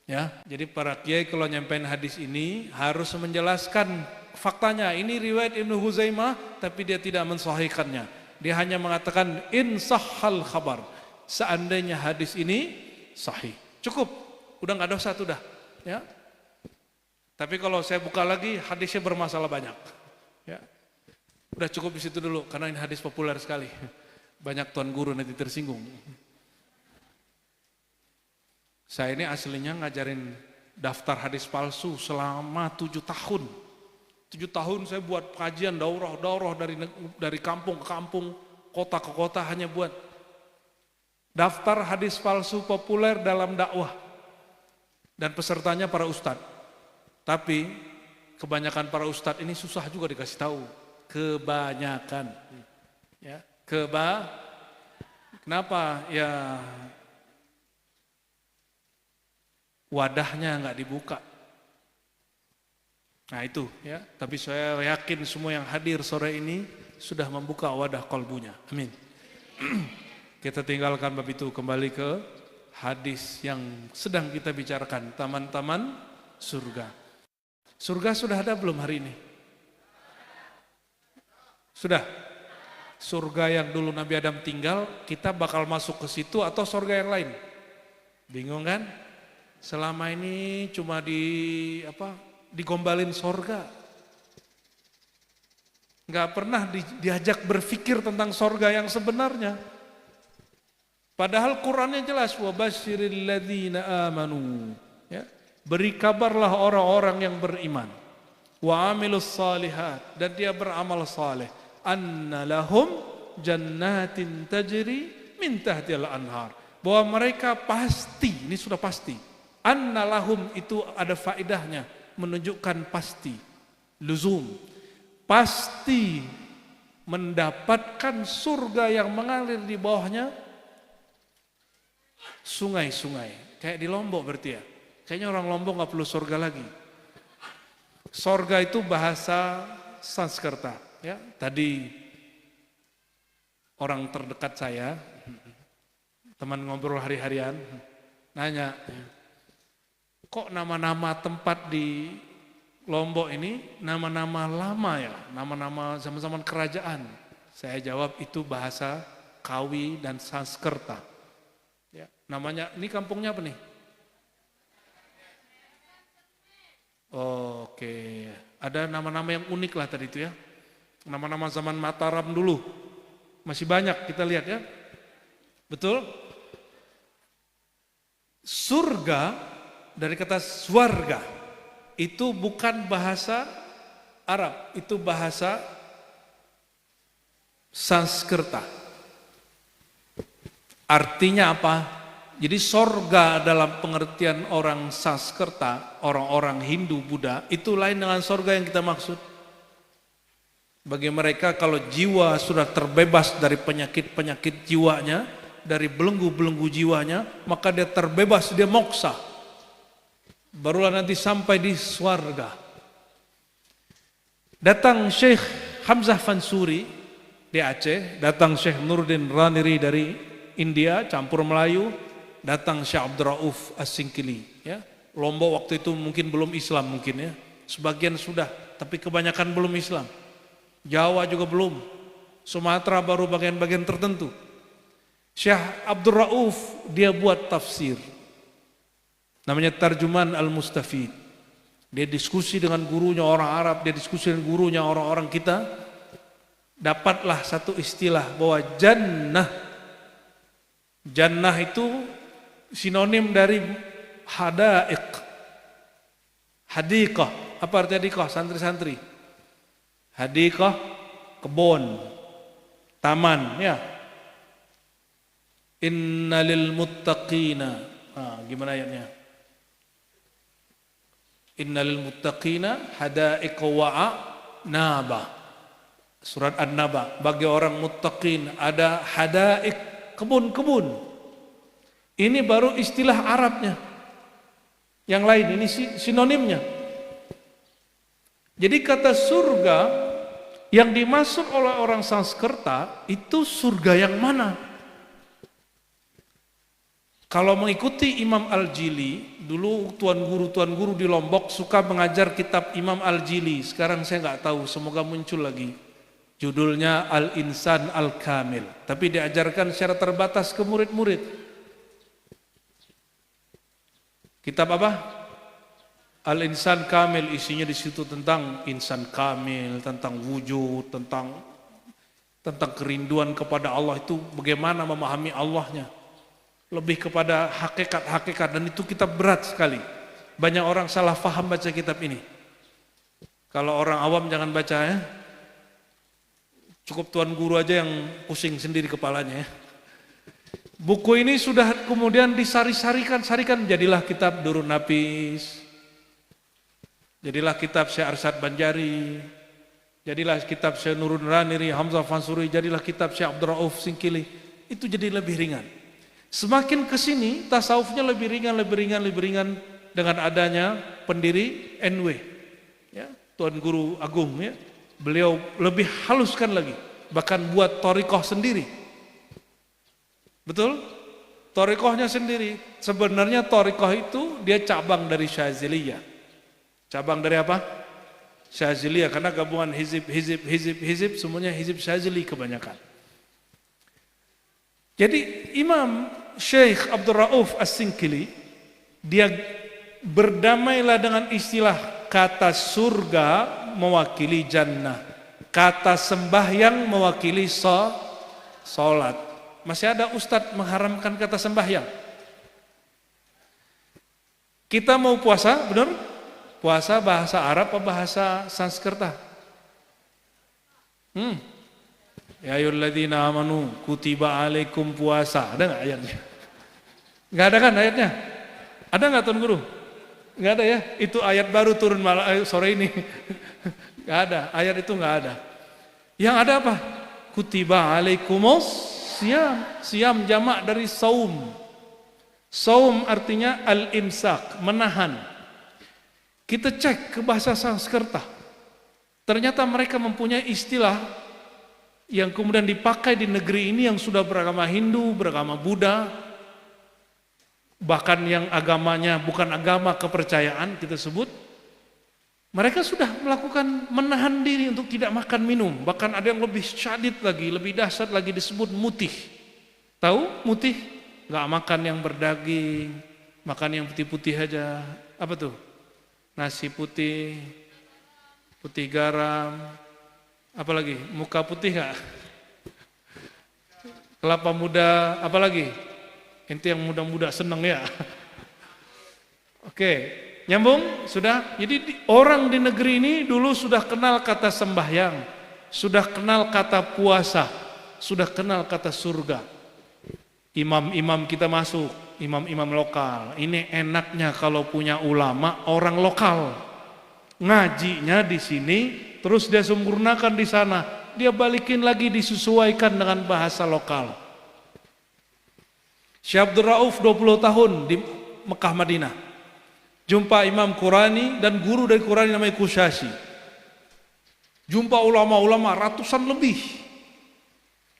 Ya, jadi para kiai kalau nyampein hadis ini harus menjelaskan faktanya. Ini riwayat Ibnu Huzaimah tapi dia tidak mensahihkannya. Dia hanya mengatakan in sahhal khabar. Seandainya hadis ini sahih. Cukup. Udah enggak dosa tuh dah, ya. Tapi kalau saya buka lagi hadisnya bermasalah banyak. Ya. Udah cukup di situ dulu karena ini hadis populer sekali. Banyak tuan guru nanti tersinggung. Saya ini aslinya ngajarin daftar hadis palsu selama 7 tahun. 7 tahun saya buat kajian daurah dari kampung ke kampung, kota ke kota hanya buat daftar hadis palsu populer dalam dakwah. Dan pesertanya para ustadz. Tapi kebanyakan para ustadz ini susah juga dikasih tahu. Kebanyakan. Ya. Kenapa? Ya wadahnya nggak dibuka. Nah itu ya, tapi saya yakin semua yang hadir sore ini sudah membuka wadah kolbunya. Amin. Kita tinggalkan bab itu, kembali ke hadis yang sedang kita bicarakan, taman-taman surga. Surga sudah ada belum hari ini? Sudah? Surga yang dulu Nabi Adam tinggal, kita bakal masuk ke situ atau surga yang lain? Bingung kan? Selama ini cuma digombalin surga. Nggak pernah diajak berpikir tentang surga yang sebenarnya. Padahal Qur'annya jelas, wa basyiril ladzina amanu. Ya, beri kabarlah orang-orang yang beriman. Wa amilus salihat, dan dia beramal saleh. Anna lahum jannatin tajri min tahtiha anhar. Bahwa mereka pasti, ini sudah pasti. Anna lahum itu ada faedahnya, menunjukkan pasti, luzum. Pasti mendapatkan surga yang mengalir di bawahnya sungai-sungai. Kayak di Lombok berarti ya. Kayaknya orang Lombok gak perlu surga lagi. Surga itu bahasa Sanskerta. Ya, tadi orang terdekat saya, teman ngobrol hari-harian, nanya, kok nama-nama tempat di Lombok ini nama-nama lama ya, nama-nama zaman-zaman kerajaan. Saya jawab itu bahasa Kawi dan Sanskerta. Ya, namanya, ini kampungnya apa nih? Oke, ada nama-nama yang unik lah tadi itu ya. Nama-nama zaman Mataram dulu. Masih banyak kita lihat ya. Betul? Surga, dari kata swarga, itu bukan bahasa Arab, itu bahasa Sanskerta. Artinya apa? Jadi sorga dalam pengertian orang Sanskerta, orang-orang Hindu, Buddha, itu lain dengan sorga yang kita maksud. Bagi mereka kalau jiwa sudah terbebas dari penyakit-penyakit jiwanya, dari belenggu-belenggu jiwanya, maka dia terbebas, dia moksa. Barulah nanti sampai di swarga. Datang Syekh Hamzah Fansuri di Aceh, datang Syekh Nuruddin Raniri dari India, campur Melayu, datang Syekh Abdul Rauf As-Singkili. Ya. Lombok waktu itu mungkin belum Islam mungkin ya, sebagian sudah, tapi kebanyakan belum Islam. Jawa juga belum, Sumatera baru bagian-bagian tertentu. Syekh Abdul Rauf dia buat tafsir, namanya Tarjuman Al-Mustafid. Dia diskusi dengan gurunya orang Arab, dia diskusi dengan gurunya orang-orang kita. Dapatlah satu istilah bahwa jannah. Jannah itu sinonim dari hadaiq. Hadiqah, apa artinya hadiqah? Santri-santri. Hadiqah, kebun, taman, ya. Innalil muttaqina. Gimana ayatnya? Innalil muttaqina hadaiq wa naba. Surat An-Naba. Bagi orang muttaqin ada hadaiq, kebun-kebun. Ini baru istilah Arabnya. Yang lain ini sinonimnya. Jadi kata surga yang dimaksud oleh orang Sanskerta itu surga yang mana? Kalau mengikuti Imam Al-Jili, dulu tuan guru di Lombok suka mengajar kitab Imam Al-Jili. Sekarang saya nggak tahu, semoga muncul lagi. Judulnya Al-Insan Al-Kamil. Tapi diajarkan secara terbatas ke murid-murid. Kitab apa? Al-Insan Kamil, isinya di situ tentang insan kamil, tentang wujud, tentang kerinduan kepada Allah, itu bagaimana memahami Allahnya. Lebih kepada hakikat-hakikat, dan itu kitab berat sekali. Banyak orang salah faham baca kitab ini. Kalau orang awam jangan baca ya. Cukup tuan guru aja yang pusing sendiri kepalanya ya. Buku ini sudah kemudian disari-sarikan, jadilah kitab Durun Nafis. Jadilah kitab Syekh Arsyad Banjari, jadilah kitab Syekh Nuruddin Raniri, Hamzah Fansuri, jadilah kitab Syekh Abdul Rauf Singkili. Itu jadi lebih ringan. Semakin ke sini tasawufnya lebih ringan dengan adanya pendiri NW. Ya. Tuan Guru Agung ya. Beliau lebih haluskan lagi, bahkan buat thariqah sendiri. Betul? Thariqahnya sendiri. Sebenarnya thariqah itu dia cabang dari Syaziliyah. Cabang dari apa? Syaziliyah, karena gabungan hizib semuanya hizib Syazili kebanyakan. Jadi Imam Syekh Abdul Rauf As-Sinkili dia berdamailah dengan istilah kata surga mewakili jannah, kata sembahyang mewakili salat. Masih ada ustadz mengharamkan kata sembahyang. Kita mau puasa, benar? Puasa bahasa Arab atau bahasa Sanskerta? Ya ayyuhalladzina amanu kutiba alaikum puasa. Ada nggak ayatnya? Nggak ada kan ayatnya? Ada nggak Tuan Guru? Nggak ada ya? Itu ayat baru turun sore ini. Nggak ada, ayat itu nggak ada. Yang ada apa? Kutiba alaikumus siam. Siam jamak dari saum. Saum artinya al-imsak, menahan. Kita cek ke bahasa Sanskerta. Ternyata mereka mempunyai istilah yang kemudian dipakai di negeri ini yang sudah beragama Hindu, beragama Buddha, bahkan yang agamanya bukan agama kepercayaan kita sebut. Mereka sudah melakukan menahan diri untuk tidak makan minum. Bahkan ada yang lebih syadid lagi, lebih dahsyat lagi disebut mutih. Tahu mutih? Gak makan yang berdaging, makan yang putih-putih aja. Apa tuh? Nasi putih, putih garam, apa lagi? Muka putih gak? Kelapa muda, apa lagi? Ente yang muda-muda seneng ya. Oke. Nyambung? Sudah? Jadi orang di negeri ini dulu sudah kenal kata sembahyang, sudah kenal kata puasa, sudah kenal kata surga. Imam-imam kita masuk, imam-imam lokal. Ini enaknya kalau punya ulama orang lokal. Ngajinya di sini, terus dia sempurnakan di sana. Dia balikin lagi disesuaikan dengan bahasa lokal. Syekh Abdul Rauf 20 tahun di Mekah Madinah. Jumpa Imam Qurani dan guru dari Qurani namanya Kushashi. Jumpa ulama-ulama ratusan lebih.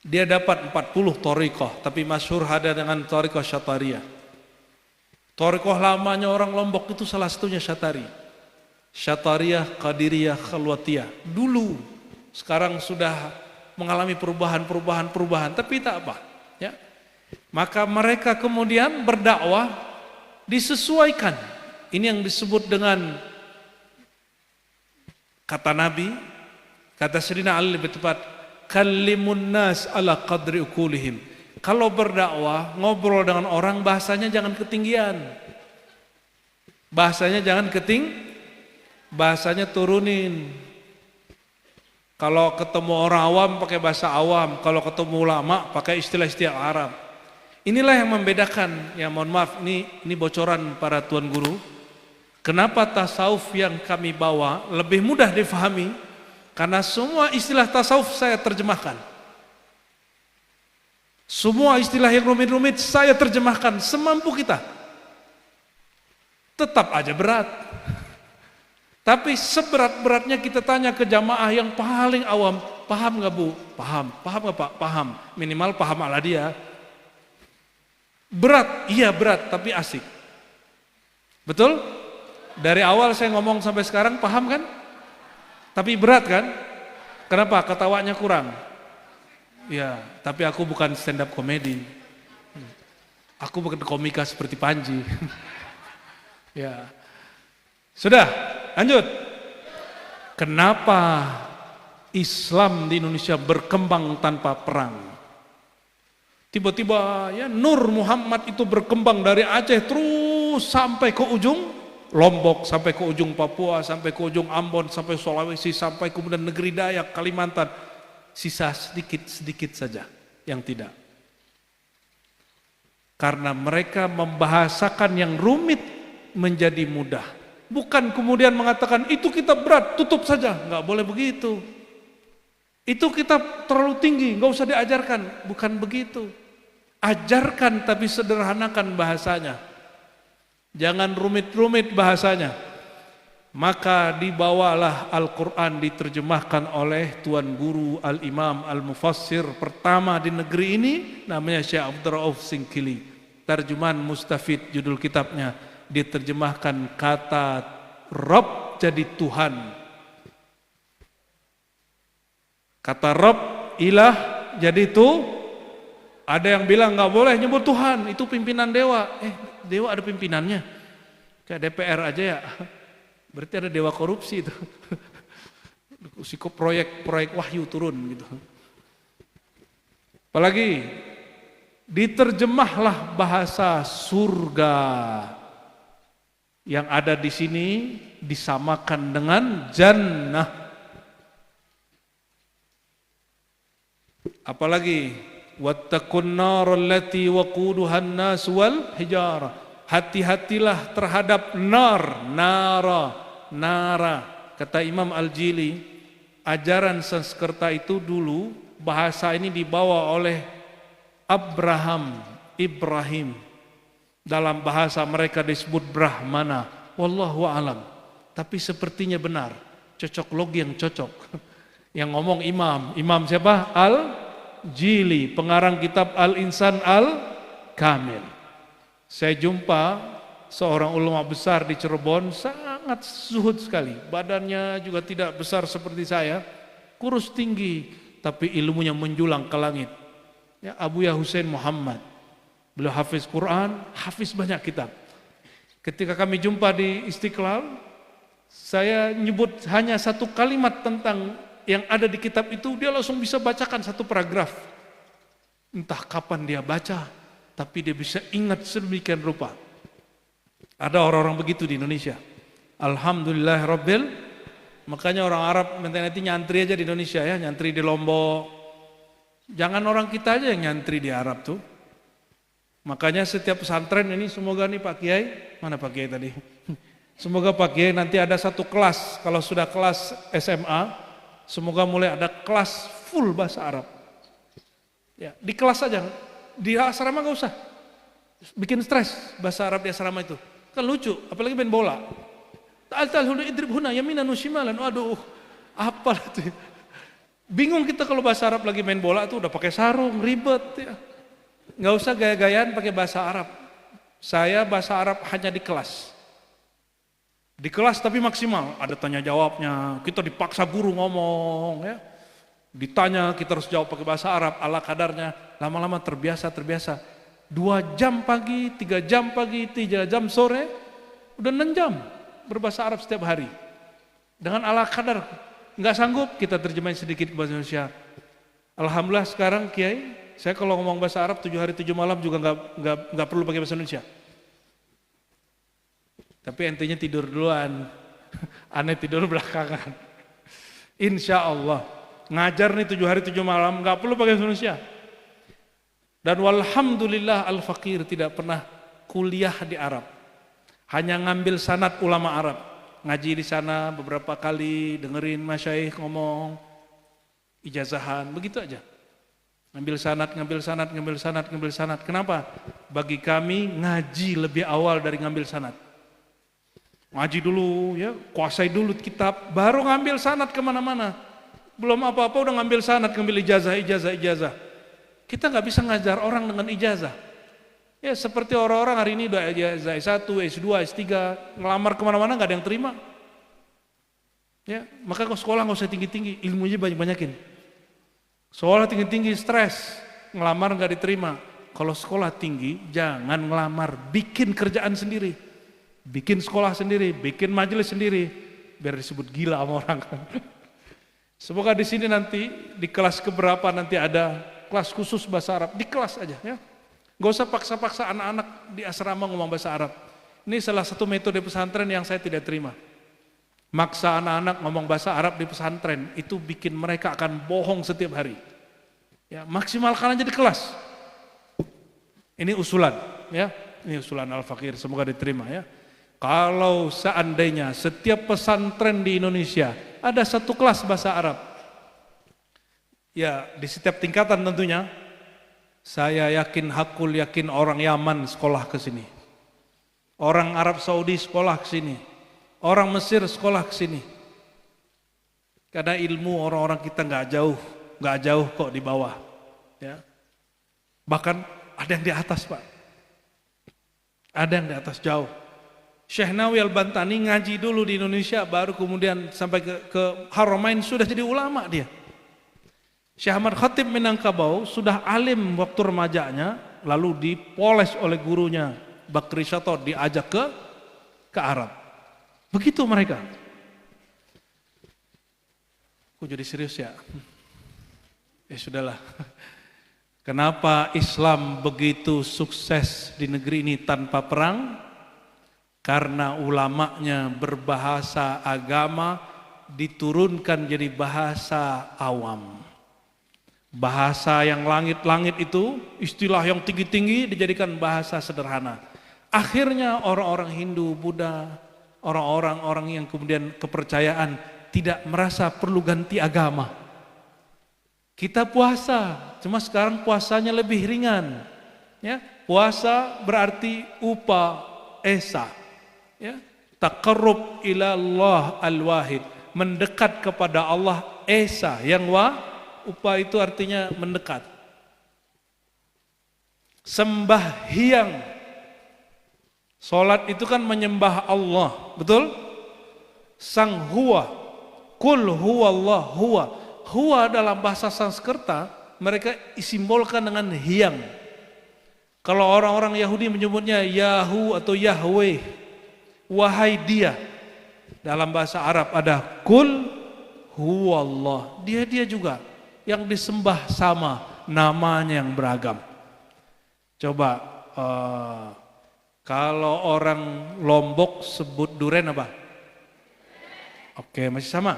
Dia dapat 40 thariqah, tapi masyhur ada dengan thariqah Syatariyah. Thariqah lamanya orang Lombok itu salah satunya Syatari. Syatariyah, Qadiriyah, Khalwatiyah. Dulu, sekarang sudah mengalami perubahan, tapi tak apa. Ya. Maka mereka kemudian berdakwah disesuaikan. Ini yang disebut dengan kata Nabi, kata Sayyidina Ali lebih tepat, kallimun nas ala qadri ukulihim. Kalau berdakwah, ngobrol dengan orang, bahasanya jangan ketinggian. Bahasanya jangan bahasanya turunin. Kalau ketemu orang awam pakai bahasa awam, kalau ketemu ulama pakai istilah-istilah Arab. Inilah yang membedakan, ya mohon maaf, ini bocoran para tuan guru. Kenapa tasawuf yang kami bawa lebih mudah difahami? Karena semua istilah tasawuf saya terjemahkan. Semua istilah yang rumit-rumit saya terjemahkan semampu kita. Tetap aja berat. Tapi seberat-beratnya kita tanya ke jamaah yang paling awam, paham nggak Bu? Paham. Paham nggak Pak? Paham. Minimal paham ala dia. Berat, iya berat, tapi asik. Betul? Dari awal saya ngomong sampai sekarang paham kan? Tapi berat kan? Kenapa? Ketawanya kurang. Ya, tapi aku bukan stand up comedy. Aku bukan komika seperti Panji. Ya. Sudah, lanjut. Kenapa Islam di Indonesia berkembang tanpa perang? Tiba-tiba ya Nur Muhammad itu berkembang dari Aceh terus sampai ke ujung Lombok, sampai ke ujung Papua, sampai ke ujung Ambon, sampai Sulawesi, sampai kemudian negeri Dayak, Kalimantan. Sisa sedikit-sedikit saja yang tidak. Karena mereka membahasakan yang rumit menjadi mudah. Bukan kemudian mengatakan itu kita berat, tutup saja. Nggak boleh begitu. Itu kita terlalu tinggi, nggak usah diajarkan. Bukan begitu. Ajarkan tapi sederhanakan bahasanya. Jangan rumit-rumit bahasanya. Maka dibawalah Al-Quran diterjemahkan oleh Tuan Guru Al-Imam Al-Mufassir pertama di negeri ini, namanya Syekh Abdul Rauf Singkili. Terjemahan Mustafid judul kitabnya, diterjemahkan kata Rabb jadi Tuhan. Kata Rabb, ilah, jadi itu. Ada yang bilang nggak boleh nyebut Tuhan, itu pimpinan dewa. Dewa ada pimpinannya. Kayak DPR aja ya. Berarti ada dewa korupsi itu. Sikap proyek wahyu turun gitu. Apalagi diterjemahlah bahasa surga yang ada di sini disamakan dengan jannah. Apalagi wattaqun nar allati waquduha an-nas wal hijarah. Hati-hatilah terhadap nara. Kata Imam Al-Jili, ajaran Sanskerta itu dulu bahasa ini dibawa oleh Ibrahim. Dalam bahasa mereka disebut Brahmana. Wallahu a'lam. Tapi sepertinya benar. Cocok logi yang cocok. Yang ngomong Imam siapa? Al-Jili, pengarang kitab Al-Insan Al-Kamil. Saya jumpa seorang ulama besar di Cirebon, sangat zuhud sekali. Badannya juga tidak besar seperti saya, kurus tinggi, tapi ilmunya menjulang ke langit. Ya, Abuya Hussein Muhammad. Beliau hafiz Quran, hafiz banyak kitab. Ketika kami jumpa di Istiqlal, saya nyebut hanya satu kalimat tentang yang ada di kitab itu, dia langsung bisa bacakan satu paragraf. Entah kapan dia baca, tapi dia bisa ingat sedemikian rupa. Ada orang-orang begitu di Indonesia. Alhamdulillah Rabbil. Makanya orang Arab nanti nyantri aja di Indonesia ya, nyantri di Lombok. Jangan orang kita aja yang nyantri di Arab tuh. Makanya setiap pesantren ini semoga nih Pak Kiai, mana Pak Kiai tadi? Semoga Pak Kiai nanti ada satu kelas, kalau sudah kelas SMA, semoga mulai ada kelas full bahasa Arab. Ya, di kelas aja. Di asrama gak usah bikin stres bahasa Arab di asrama itu, kan lucu, apalagi main bola. Idrib huna yaminan shimalan, aduh, apa itu? Bingung kita kalau bahasa Arab lagi main bola tuh udah pakai sarung, ribet ya. Nggak usah gaya-gayaan pakai bahasa Arab. Saya bahasa Arab hanya di kelas. Di kelas tapi maksimal, ada tanya jawabnya, kita dipaksa guru ngomong ya. Ditanya kita harus jawab pakai bahasa Arab ala kadarnya, lama-lama terbiasa. 2 jam pagi, 3 jam pagi, 3 jam sore, udah 6 jam berbahasa Arab setiap hari. Dengan ala kadar, nggak sanggup kita terjemahin sedikit ke bahasa Indonesia. Alhamdulillah sekarang Kiai, saya kalau ngomong bahasa Arab 7 hari 7 malam juga nggak perlu pakai bahasa Indonesia. Tapi entinya tidur duluan, aneh tidur belakangan. Insya Allah. Ngajar nih 7 hari 7 malam, nggak perlu pakai bahasa Indonesia. Dan walhamdulillah Al-Fakir tidak pernah kuliah di Arab. Hanya ngambil sanad ulama Arab. Ngaji di sana beberapa kali, dengerin masyaikh ngomong, ijazahan, begitu aja. Ngambil sanad. Kenapa? Bagi kami ngaji lebih awal dari ngambil sanad. Ngaji dulu ya, kuasai dulu kitab, baru ngambil sanad kemana-mana. Belum apa-apa udah ngambil sanad, ngambil ijazah. Kita nggak bisa ngajar orang dengan ijazah. Ya seperti orang-orang hari ini udah ijazah S1, S2, S3, ngelamar kemana-mana nggak ada yang terima. Ya, maka kalau sekolah nggak usah tinggi-tinggi, ilmunya banyak-banyakin. Sekolah tinggi-tinggi stres, ngelamar nggak diterima. Kalau sekolah tinggi jangan ngelamar, bikin kerjaan sendiri, bikin sekolah sendiri, bikin majelis sendiri, biar disebut gila sama orang. Semoga di sini nanti di kelas keberapa nanti ada kelas khusus bahasa Arab, di kelas aja ya. Gak usah paksa-paksa anak-anak di asrama ngomong bahasa Arab. Ini salah satu metode pesantren yang saya tidak terima. Maksa anak-anak ngomong bahasa Arab di pesantren, itu bikin mereka akan bohong setiap hari. Ya, maksimalkan aja di kelas. Ini usulan ya, ini usulan Al-Fakir, semoga diterima ya. Kalau seandainya setiap pesantren di Indonesia ada satu kelas bahasa Arab, ya di setiap tingkatan tentunya, saya yakin orang Yaman sekolah ke sini, orang Arab Saudi sekolah ke sini, Orang Mesir sekolah ke sini. Karena ilmu orang-orang kita nggak jauh kok di bawah. Ya. Bahkan ada yang di atas, Pak. Ada yang di atas jauh. Syekh Nawawi Al-Bantani ngaji dulu di Indonesia, baru kemudian sampai ke Haramain sudah jadi ulama dia. Syekh Ahmad Khatib Minangkabau sudah alim waktu remajanya, lalu dipoles oleh gurunya Bakri Syator, diajak ke Arab. Begitu mereka. Kok jadi serius ya? Ya sudahlah. Kenapa Islam begitu sukses di negeri ini tanpa perang? Karena ulamanya berbahasa agama diturunkan jadi bahasa awam. Bahasa yang langit-langit itu, istilah yang tinggi-tinggi dijadikan bahasa sederhana. Akhirnya orang-orang Hindu, Buddha, orang-orang yang kemudian kepercayaan tidak merasa perlu ganti agama. Kita puasa, cuma sekarang puasanya lebih ringan. Ya, puasa berarti esa. Ya, taqarrub ila Allah al-wahid, mendekat kepada Allah esa, yang upa itu artinya mendekat. Sembahyang, salat itu kan menyembah Allah, betul? Sang huwa, kul huwallah huwa. Huwa dalam bahasa Sanskerta mereka simbolkan dengan hyang. Kalau orang-orang Yahudi menyebutnya Yahu atau Yahweh, wahai dia. Dalam bahasa Arab ada kul huwallah, dia juga yang disembah sama, namanya yang beragam. Coba kalau orang Lombok sebut duren apa? Oke, masih sama.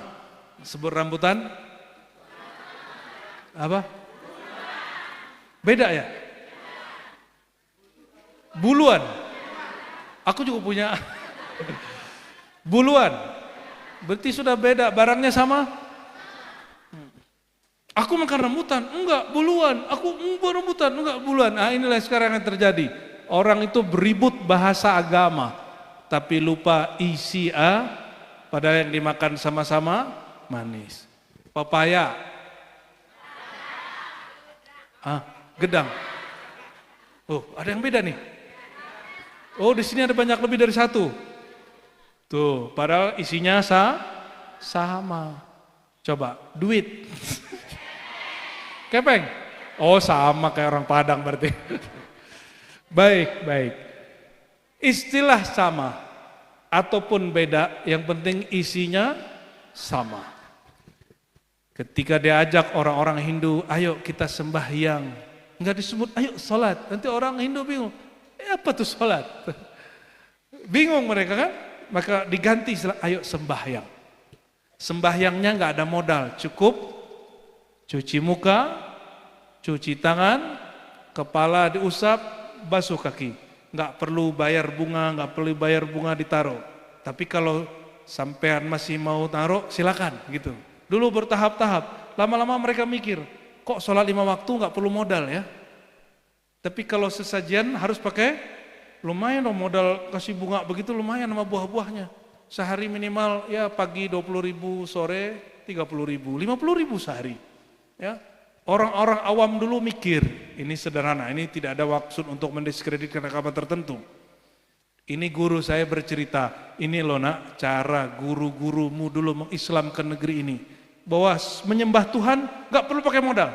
Sebut rambutan apa? Beda ya? Buluan. Aku juga punya buluan. Berarti sudah beda, barangnya sama? Aku makan rambutan, enggak buluan. Aku rambutan, enggak buluan. Nah, inilah sekarang yang terjadi. Orang itu beribut bahasa agama, tapi lupa isi padahal yang dimakan sama-sama manis. Papaya. Gedang. Oh, ada yang beda nih. Oh, di sini ada banyak lebih dari satu. Tuh, padahal isinya sama. Coba, duit. Kepeng. Oh, sama kayak orang Padang berarti. Baik. Istilah sama ataupun beda, yang penting isinya sama. Ketika diajak orang-orang Hindu, ayo kita sembahyang. Enggak disebut, ayo sholat. Nanti orang Hindu bingung, apa tuh sholat? Bingung mereka kan? Maka diganti istilah, ayo sembahyang. Sembahyangnya enggak ada modal, cukup cuci muka, cuci tangan, kepala diusap, basuh kaki. Enggak perlu bayar bunga ditaruh. Tapi kalau sampean masih mau taruh, silakan gitu. Dulu bertahap-tahap, lama-lama mereka mikir, kok sholat 5 waktu nggak perlu modal ya? Tapi kalau sesajian harus pakai, lumayan dong modal kasih bunga begitu, lumayan sama buah-buahnya. Sehari minimal ya pagi 20.000, sore 30.000, 50.000 sehari. Ya, orang-orang awam dulu mikir, ini sederhana, ini tidak ada maksud untuk mendiskreditkan agama tertentu. Ini guru saya bercerita, ini loh nak, cara guru-gurumu dulu mengislamkan negeri ini. Bahwa menyembah Tuhan gak perlu pakai modal.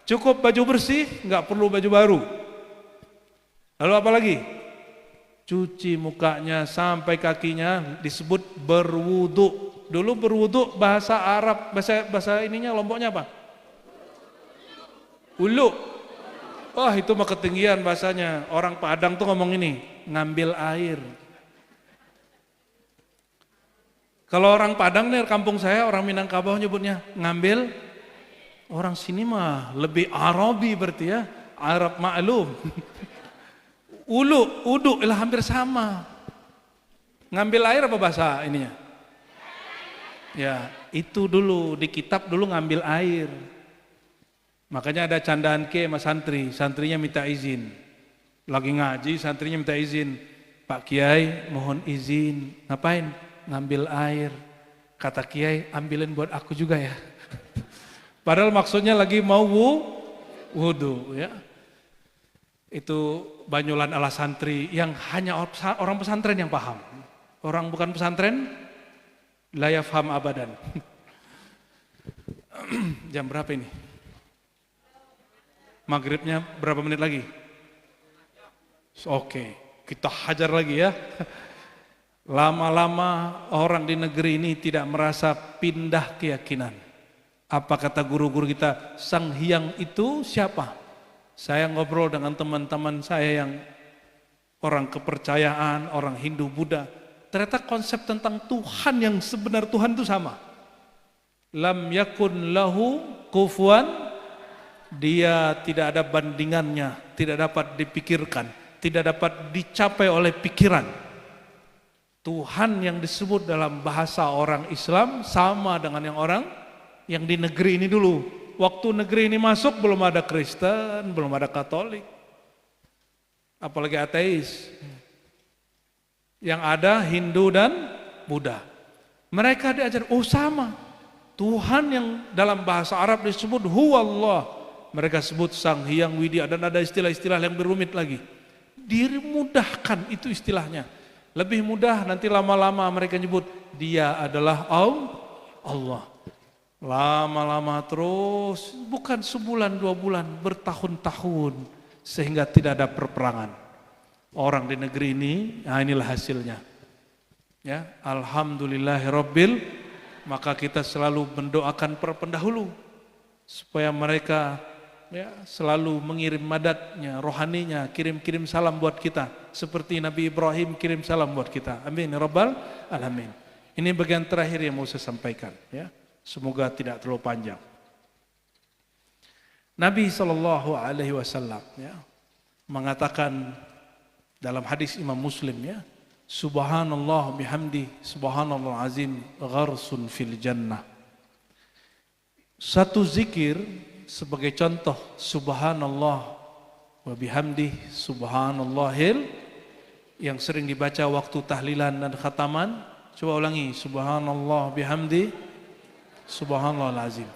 Cukup baju bersih, gak perlu baju baru. Lalu apa lagi? Cuci mukanya sampai kakinya, disebut berwudu. Dulu berwudu bahasa Arab, bahasa ininya Lomboknya apa? Ulu. Wah, itu mah ketinggian bahasanya. Orang Padang tuh ngomong ini, ngambil air. Kalau orang Padang nih, kampung saya, orang Minangkabau nyebutnya ngambil. Orang sini mah lebih Arabi berarti ya, Arab maklum. Uduk lah hampir sama. Ngambil air apa bahasa ininya? Ya, itu dulu di kitab dulu ngambil air. Makanya ada candaan sama santri, santrinya minta izin. Lagi ngaji, santrinya minta izin. Pak Kiai, mohon izin. Ngapain? ngambil air. Kata kiai, ambilin buat aku juga ya. Padahal maksudnya lagi mau wudu ya. Itu banyulan ala santri yang hanya orang pesantren yang paham. Orang bukan pesantren, la yafham abadan. Jam berapa ini? Maghribnya berapa menit lagi? Oke, kita hajar lagi ya. Lama-lama orang di negeri ini tidak merasa pindah keyakinan. Apa kata guru-guru kita? Sang Hyang itu siapa? Saya ngobrol dengan teman-teman saya yang orang kepercayaan, orang Hindu, Buddha. Ternyata konsep tentang Tuhan yang sebenar Tuhan itu sama. Lam yakun lahu kufuwan, dia tidak ada bandingannya, tidak dapat dipikirkan, tidak dapat dicapai oleh pikiran. Tuhan yang disebut dalam bahasa orang Islam sama dengan yang orang yang di negeri ini dulu. Waktu negeri ini masuk belum ada Kristen, belum ada Katolik, apalagi ateis. Yang ada Hindu dan Buddha. Mereka diajar, oh sama. Tuhan yang dalam bahasa Arab disebut Huwallah. Mereka sebut Sang Hyang Widya dan ada istilah-istilah yang berumit lagi. Dimudahkan itu istilahnya. Lebih mudah nanti lama-lama mereka nyebut dia adalah Allah. Lama-lama terus, bukan sebulan 2 bulan, bertahun-tahun sehingga tidak ada perperangan. Orang di negeri ini, nah inilah hasilnya. Ya, alhamdulillahirabbil, maka kita selalu mendoakan para pendahulu supaya mereka ya selalu mengirim madatnya, rohaninya, kirim-kirim salam buat kita seperti Nabi Ibrahim kirim salam buat kita. Amin ya rabbal alamin. Ini bagian terakhir yang mau saya sampaikan ya. Semoga tidak terlalu panjang. Nabi SAW ya mengatakan dalam hadis Imam Muslim ya, Subhanallah bihamdi, subhanallah azim, gharsun fil jannah. Satu zikir sebagai contoh, subhanallah wa bihamdi, subhanallahil, yang sering dibaca waktu tahlilan dan khataman. Coba ulangi, subhanallah bihamdi, subhanallahal azim.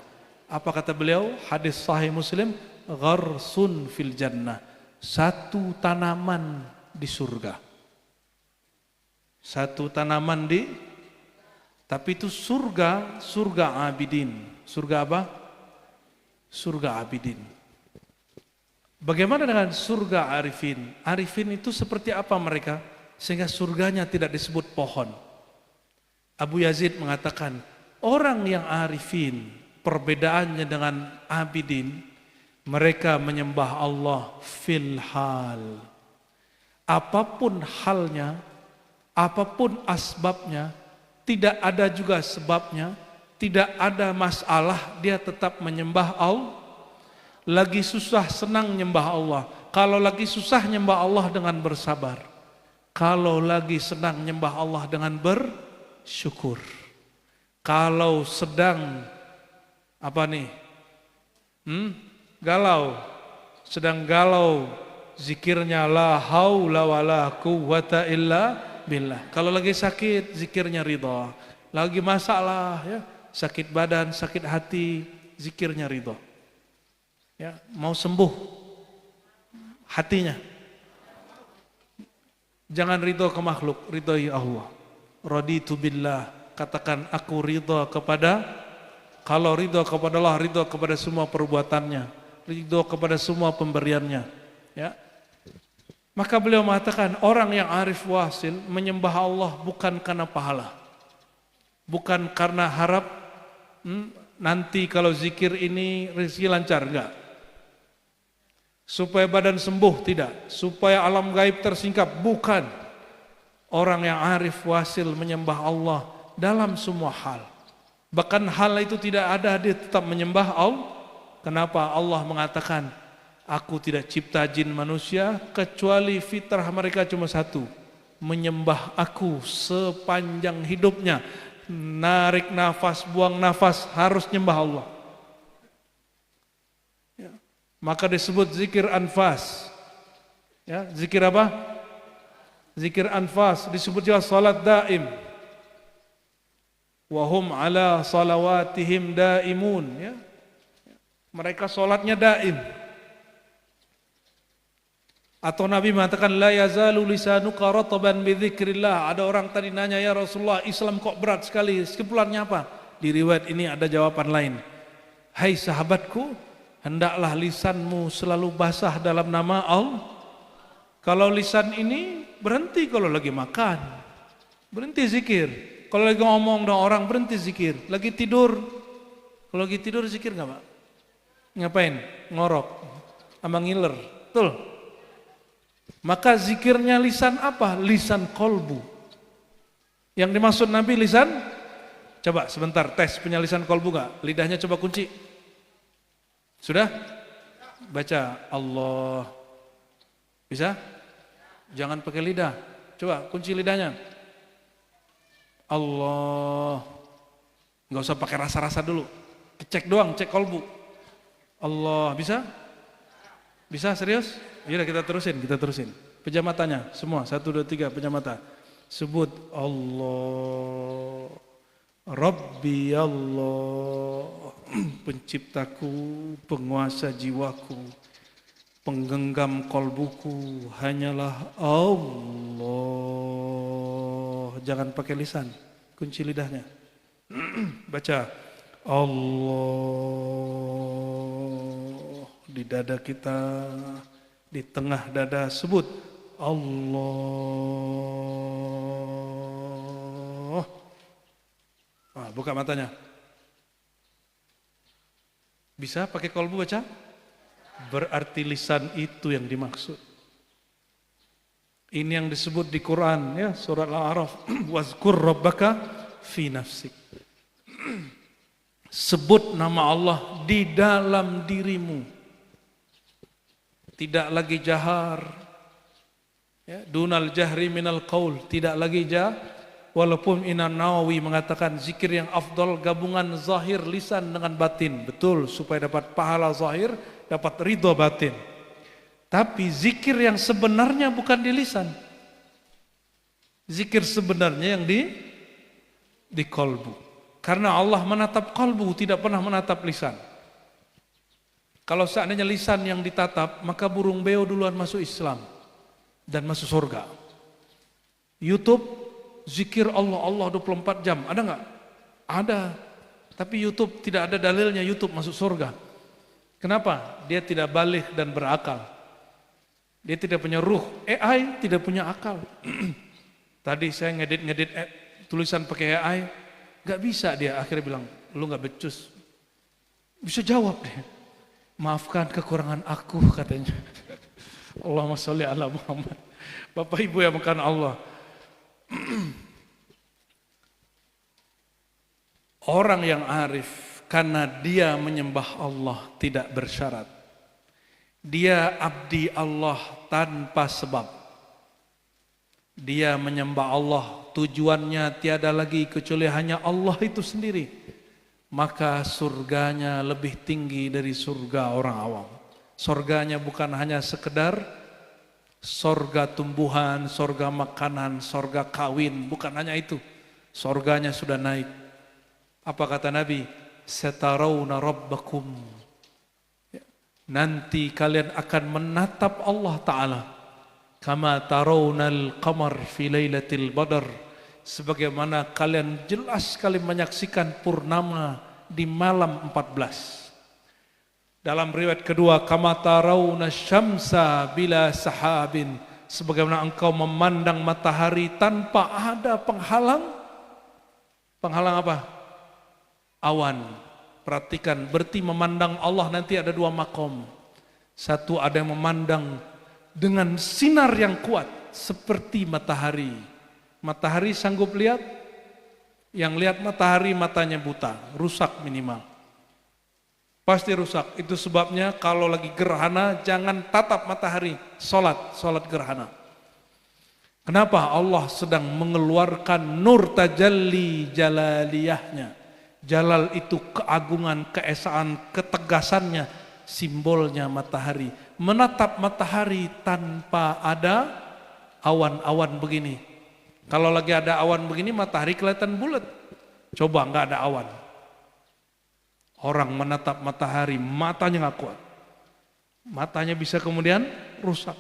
Apa kata beliau? Hadis sahih Muslim, gharsun fil jannah, satu tanaman di surga. Satu tanaman tapi itu surga abidin. Surga apa? Surga abidin. Bagaimana dengan surga arifin? Arifin itu seperti apa mereka? Sehingga surganya tidak disebut pohon. Abu Yazid mengatakan, orang yang arifin, perbedaannya dengan abidin, mereka menyembah Allah fil hal. Apapun halnya, apapun asbabnya, tidak ada juga sebabnya, tidak ada masalah, dia tetap menyembah Allah. Lagi susah senang nyembah Allah. Kalau lagi susah nyembah Allah dengan bersabar. Kalau lagi senang nyembah Allah dengan bersyukur. Kalau sedang apa nih? Galau. Sedang galau, zikirnya la haula wala quwwata illa billah. Kalau lagi sakit, zikirnya ridha. Lagi masalah ya, sakit badan, sakit hati, zikirnya ridha. Ya, mau sembuh hatinya. Jangan ridha ke makhluk, ridhoi Allah. Raditu billah, katakan aku ridha kepada, kalau ridha kepada Allah, ridha kepada semua perbuatannya, ridha kepada semua pemberiannya. Ya. Maka beliau mengatakan orang yang arif wasil menyembah Allah bukan karena pahala, bukan karena harap nanti kalau zikir ini rezeki lancar, enggak. Supaya badan sembuh, tidak. Supaya alam gaib tersingkap, bukan. Orang yang arif wasil menyembah Allah dalam semua hal. Bahkan hal itu tidak ada, dia tetap menyembah Allah. Kenapa? Allah mengatakan, aku tidak cipta jin manusia kecuali fitrah mereka cuma satu, menyembah aku sepanjang hidupnya. Narik nafas, buang nafas, harus nyembah Allah. Ya. Maka disebut zikir anfas. Ya, zikir apa? Zikir anfas. Disebut juga salat daim. wa hum ala salawatihim daimun, ya. Mereka salatnya daim. Atau Nabi mengatakan la yazalu lisanuka rataban bi dzikrillah. Ada orang tadi nanya, ya Rasulullah, Islam kok berat sekali? Kesimpulannya apa? Di riwayat ini ada jawaban lain. Hai sahabatku, hendaklah lisanmu selalu basah dalam nama Allah. Kalau lisan ini berhenti kalau lagi makan, berhenti zikir. Kalau lagi ngomong dengan orang berhenti zikir. Lagi tidur, kalau lagi tidur zikir nggak Pak? Ngapain? Ngorok, sama ngiler, betul? Maka zikirnya lisan apa? Lisan kolbu. Yang dimaksud Nabi lisan? Coba sebentar tes punya lisan kolbu nggak? Lidahnya coba kunci. Sudah? Baca Allah. Bisa? Jangan pakai lidah. Coba kunci lidahnya. Allah. Nggak usah pakai rasa-rasa dulu. Cek doang, cek kolbu. Allah, bisa? Bisa serius? Yaudah kita terusin. Pejam matanya, semua, 1, 2, 3, pejam mata. Sebut Allah. Rabbi Allah. Penciptaku, penguasa jiwaku, penggenggam kolbuku, hanyalah Allah. Jangan pakai lisan, kunci lidahnya. Baca Allah di dada kita, di tengah dada sebut Allah. Buka matanya. Bisa pakai kolbu baca? Berarti lisan itu yang dimaksud. Ini yang disebut di Quran, ya, surat Al-A'raf. Wazkur rabbaka fi nafsik. Sebut nama Allah di dalam dirimu. Tidak lagi jahar, ya, dunal jahri minal qaul, tidak lagi walaupun Imam Nawawi mengatakan zikir yang afdal gabungan zahir lisan dengan batin, betul, supaya dapat pahala zahir, dapat ridho batin. Tapi zikir yang sebenarnya bukan di lisan. Zikir sebenarnya yang di kolbu. Karena Allah menatap kolbu, tidak pernah menatap lisan. Kalau seandainya lisan yang ditatap, maka burung beo duluan masuk Islam dan masuk surga. YouTube, zikir Allah, Allah 24 jam, ada nggak? Ada. Tapi YouTube tidak ada dalilnya YouTube masuk surga. Kenapa? Dia tidak balik dan berakal. Dia tidak punya ruh. AI tidak punya akal. Tadi saya ngedit tulisan pakai AI, nggak bisa dia. Akhirnya bilang, lu nggak becus. Bisa jawab dia. Maafkan kekurangan aku katanya. Allahumma sholli ala Muhammad. Bapak Ibu yang makan Allah. Orang yang arif karena dia menyembah Allah tidak bersyarat. Dia abdi Allah tanpa sebab. Dia menyembah Allah, tujuannya tiada lagi kecuali hanya Allah itu sendiri. Maka surganya lebih tinggi dari surga orang awam. Surganya bukan hanya sekedar surga tumbuhan, surga makanan, surga kawin, bukan hanya itu. Surganya sudah naik. Apa kata Nabi? Satarawna rabbakum. Nanti kalian akan menatap Allah Ta'ala. Kama tarawnal qamar fi lailatul badar. Sebagaimana kalian jelas sekali menyaksikan purnama di malam 14. Dalam riwayat kedua, kama tarawna syamsa bila sahabin. Sebagaimana engkau memandang matahari tanpa ada penghalang. Penghalang apa? Awan. Perhatikan, berarti memandang Allah nanti ada dua makom. Satu ada yang memandang dengan sinar yang kuat seperti matahari. Matahari sanggup lihat? Yang lihat matahari matanya buta, rusak minimal. Pasti rusak. Itu sebabnya kalau lagi gerhana jangan tatap matahari, salat gerhana. Kenapa? Allah sedang mengeluarkan nur tajalli jalaliyahnya. Jalal itu keagungan, keesaan, ketegasannya, simbolnya matahari. Menatap matahari tanpa ada awan-awan begini. Kalau lagi ada awan begini, matahari kelihatan bulat. Coba nggak ada awan. Orang menatap matahari, matanya nggak kuat. Matanya bisa kemudian rusak.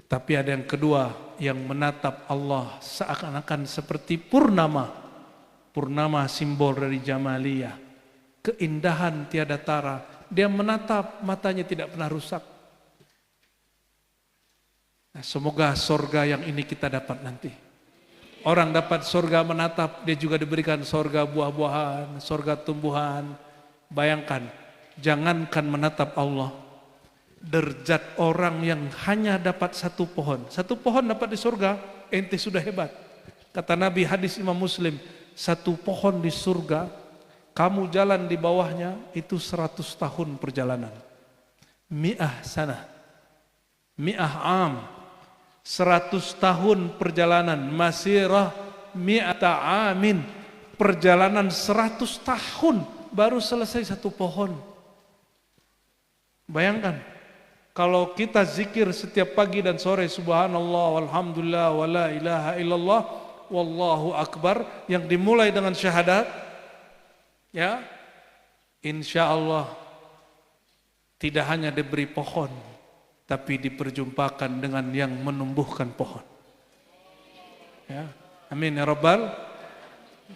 Tapi ada yang kedua, yang menatap Allah seakan-akan seperti purnama. Purnama simbol dari Jamaliyah. Keindahan tiada tara. Dia menatap, matanya tidak pernah rusak. Nah, semoga sorga yang ini kita dapat nanti. Orang dapat sorga menatap, dia juga diberikan sorga buah-buahan, sorga tumbuhan. Bayangkan, jangankan menatap Allah, derajat orang yang hanya dapat satu pohon dapat di surga, ente sudah hebat. Kata Nabi, hadis Imam Muslim, satu pohon di surga, kamu jalan di bawahnya itu 100 tahun perjalanan. Mi'ah sana, mi'ah am, 100 tahun perjalanan. Masirah mi'ata amin, perjalanan 100 tahun baru selesai satu pohon. Bayangkan, kalau kita zikir setiap pagi dan sore, subhanallah walhamdulillah wala ilaha illallah wallahu akbar, yang dimulai dengan syahadat, ya, insya Allah tidak hanya diberi pohon, tapi diperjumpakan dengan yang menumbuhkan pohon. Ya, amin ya rabbal.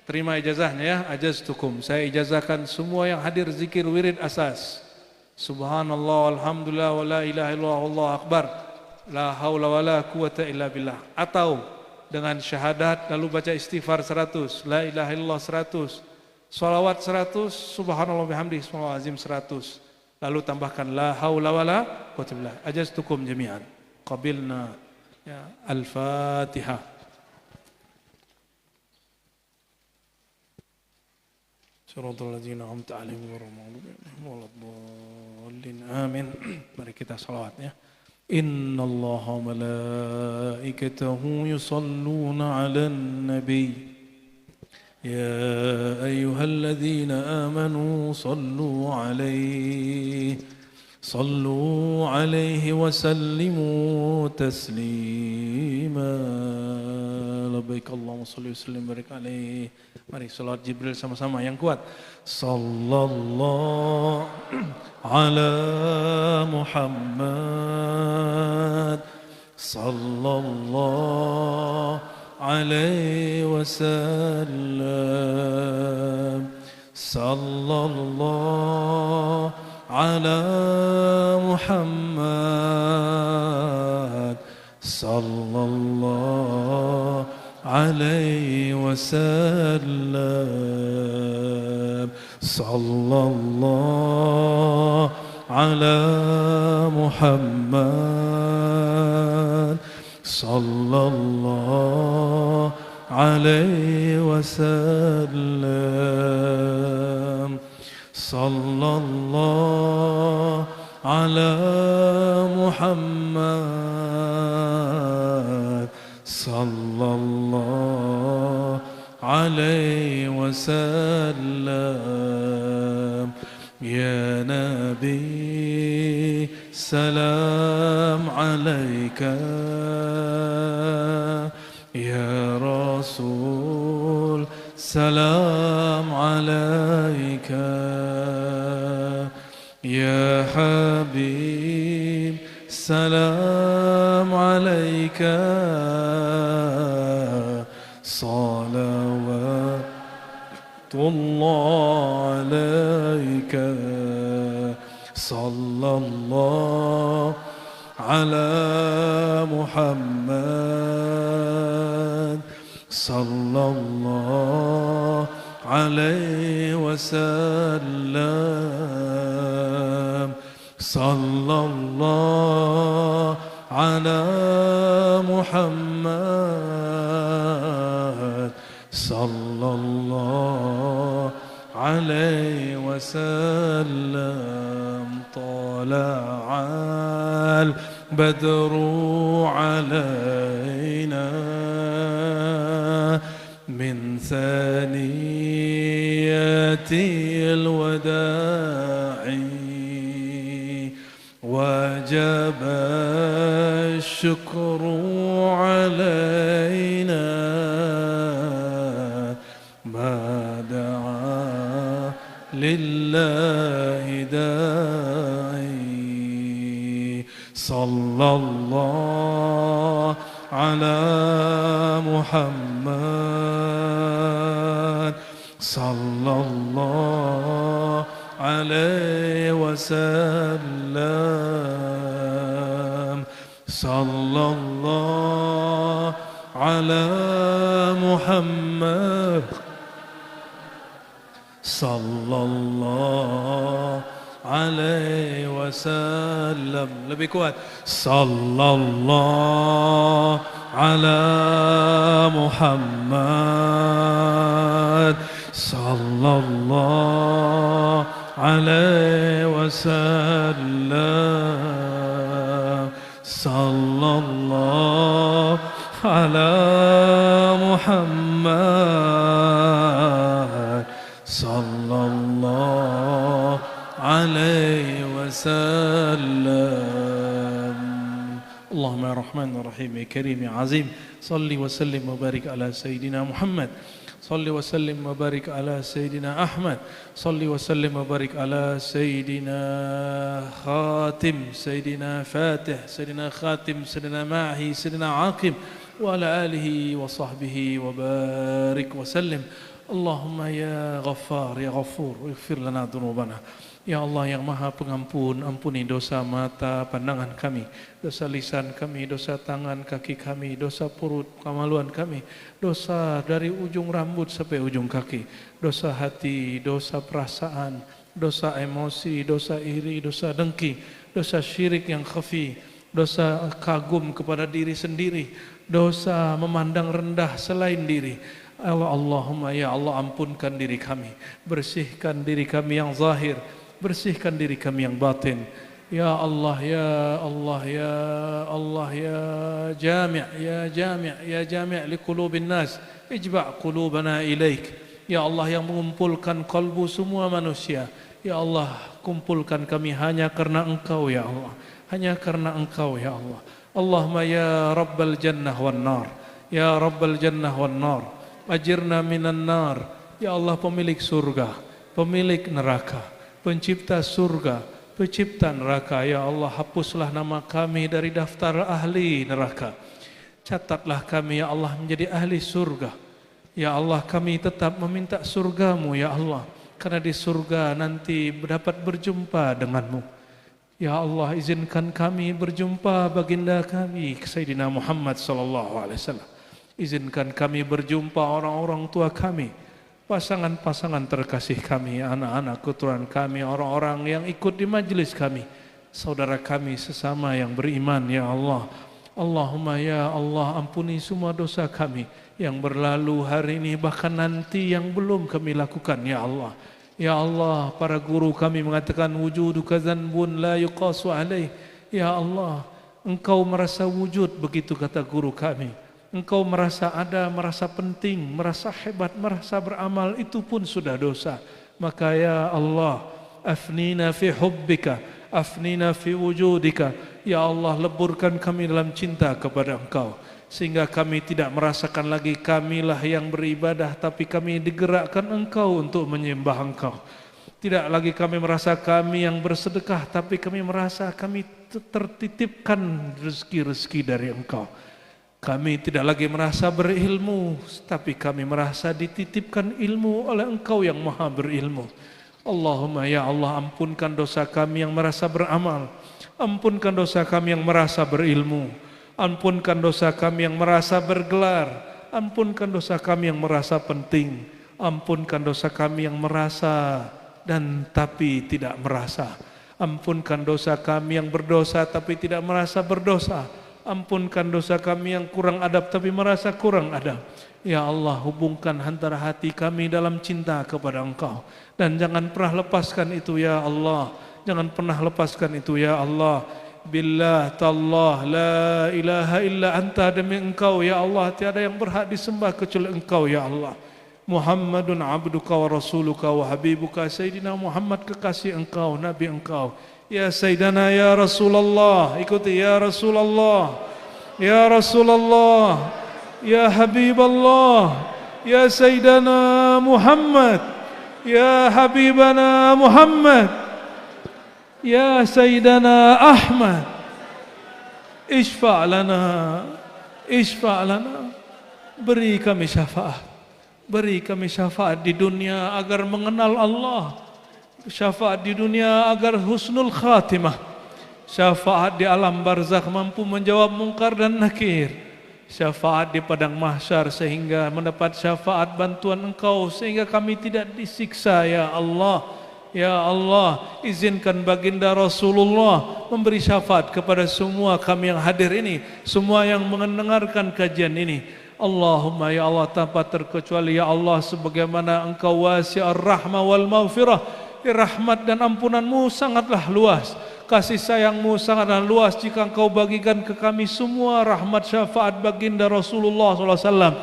Terima ijazahnya ya, ajaztukum. Saya ijazahkan semua yang hadir zikir wirid asas. Subhanallah walhamdulillah wala ilaha illallah wallahu akbar. La haula wala quwata illa billah. Atau dengan syahadat lalu baca istighfar 100, la ilaha illallah 100, salawat 100, subhanallah bihamdihi subhanallah azim 100. Lalu tambahkan la haula wala quwwata billah. Ajaztukum jami'an. Qabilna ya. Al-Fatihah. Shiratal ladzina an'amta 'alaihim ghairil maghdubi 'alaihim waladdallin. Amin. Mari kita salawat ya. Innallaha wa malaikatahu yusalluna 'alan nabiy. يا أيها الذين آمنوا صلوا عليه وسلموا تسليما. لبيك اللهم صل وسلم وبارك عليه. Mari salat Jibril sama-sama yang kuat. Sallallahu ala Muhammad, sallallahu عليه وسلم. صلى الله على محمد، صلى الله عليه وسلم. صلى الله على محمد، صلى الله عليه وسلم. صلى الله على محمد، صلى الله عليه وسلم. يا نبي سلام عليك، يا رسول سلام عليك، يا حبيب سلام عليك. صلوات الله عليك. صلى الله على محمد، صلى الله عليه وسلم. صلى الله على محمد، صلى الله عليه وسلم. طلع البدر علينا من ثنيات الوداع، وجب الشكر علينا sallallahu ala Muhammad sallallahu alaihi wasallam sallallahu ala Muhammad sallallahu alaihi wasallam. Lebih kuat. Sallallahu ala Muhammad sallallahu alaihi wasallam sallallahu ala Muhammad sallallahu alaihi wasallam. Allahumma ya Rahman ya Rahim ya Karim ya Azim, salli wa sallim wa barik ala Sayyidina Muhammad, salli wa sallim wa barik ala Sayyidina Ahmad, salli wa sallim wa barik ala Sayyidina Khatim, Sayyidina Fatih, Sayyidina Khatim, Sayyidina Mahi, Sayyidina Aqim, wa ala alihi wa sahbihi wa barik wa sallim. Allahumma ya Ghaffar ya Ghafur, ighfir lana dhunubana. Ya Allah yang Maha Pengampun, ampuni dosa mata pandangan kami, dosa lisan kami, dosa tangan kaki kami, dosa perut kemaluan kami, dosa dari ujung rambut sampai ujung kaki, dosa hati, dosa perasaan, dosa emosi, dosa iri, dosa dengki, dosa syirik yang khafi, dosa kagum kepada diri sendiri, dosa memandang rendah selain diri. Allahumma ya Allah ampunkan diri kami, bersihkan diri kami yang zahir, bersihkan diri kami yang batin. Ya Allah, ya Allah, ya Allah, ya Jami', ya Jami', ya Jami' li qulubin nas, ijba' qulubana ilaik. Ya Allah yang mengumpulkan kalbu semua manusia. Ya Allah, kumpulkan kami hanya karena Engkau ya Allah, hanya karena Engkau ya Allah. Allahumma ya Rabbal Jannah wan Nar, ya Rabbal Jannah wan Nar, ajirna minan nar. Ya Allah pemilik surga, pemilik neraka, pencipta surga, pencipta neraka. Ya Allah hapuslah nama kami dari daftar ahli neraka. Catatlah kami ya Allah menjadi ahli surga. Ya Allah kami tetap meminta surgamu ya Allah, karena di surga nanti dapat berjumpa denganmu. Ya Allah izinkan kami berjumpa baginda kami Sayyidina Muhammad sallallahu alaihi wasallam. Izinkan kami berjumpa orang-orang tua kami, pasangan-pasangan terkasih kami, anak-anak keturunan kami, orang-orang yang ikut di majelis kami, saudara kami sesama yang beriman ya Allah. Allahumma ya Allah ampuni semua dosa kami yang berlalu hari ini bahkan nanti yang belum kami lakukan ya Allah. Ya Allah, para guru kami mengatakan wujuduka dzanbun la yuqasu alaih. Ya Allah, Engkau merasa wujud, begitu kata guru kami. Engkau merasa ada, merasa penting, merasa hebat, merasa beramal, itu pun sudah dosa. Maka ya Allah, afnina fi hubbika, afnina fi wujudika. Ya Allah, leburkan kami dalam cinta kepada Engkau, sehingga kami tidak merasakan lagi kamilah yang beribadah, tapi kami digerakkan Engkau untuk menyembah Engkau. Tidak lagi kami merasa kami yang bersedekah, tapi kami merasa kami tertitipkan rezeki-rezeki dari Engkau. Kami tidak lagi merasa berilmu, tapi kami merasa dititipkan ilmu oleh Engkau yang maha berilmu. Allahumma ya Allah ampunkan dosa kami yang merasa beramal, ampunkan dosa kami yang merasa berilmu, ampunkan dosa kami yang merasa bergelar, ampunkan dosa kami yang merasa penting, ampunkan dosa kami yang merasa dan tapi tidak merasa, ampunkan dosa kami yang berdosa tapi tidak merasa berdosa, ampunkan dosa kami yang kurang adab tapi merasa kurang adab. Ya Allah, hubungkan antara hati kami dalam cinta kepada Engkau, dan jangan pernah lepaskan itu ya Allah, jangan pernah lepaskan itu ya Allah. Billah tallah la ilaha illa anta, demi Engkau ya Allah tiada yang berhak disembah kecuali Engkau ya Allah. Muhammadun abduka wa rasuluka wa habibuka, Sayyidina Muhammad kekasih Engkau, Nabi Engkau. Ya Sayyidana ya Rasulullah, ikuti ya Rasulullah, ya Rasulullah, ya Habiballah, ya Sayyidana Muhammad, ya Habibana Muhammad. Ya Sayyidana Ahmad, Ishfa' lana, Ishfa' lana. Beri kami syafaat, beri kami syafaat di dunia agar mengenal Allah, syafaat di dunia agar husnul khatimah, syafaat di alam barzakh mampu menjawab mungkar dan nakir, syafaat di padang mahsyar sehingga mendapat syafaat bantuan Engkau sehingga kami tidak disiksa ya Allah. Ya Allah, izinkan baginda Rasulullah memberi syafaat kepada semua kami yang hadir ini, semua yang mendengarkan kajian ini. Allahumma ya Allah, tanpa terkecuali ya Allah, sebagaimana Engkau wasi'ar rahmah wal maghfirah, rahmat dan ampunanmu sangatlah luas, kasih sayangmu sangatlah luas. Jika Engkau bagikan ke kami semua rahmat syafaat baginda Rasulullah SAW,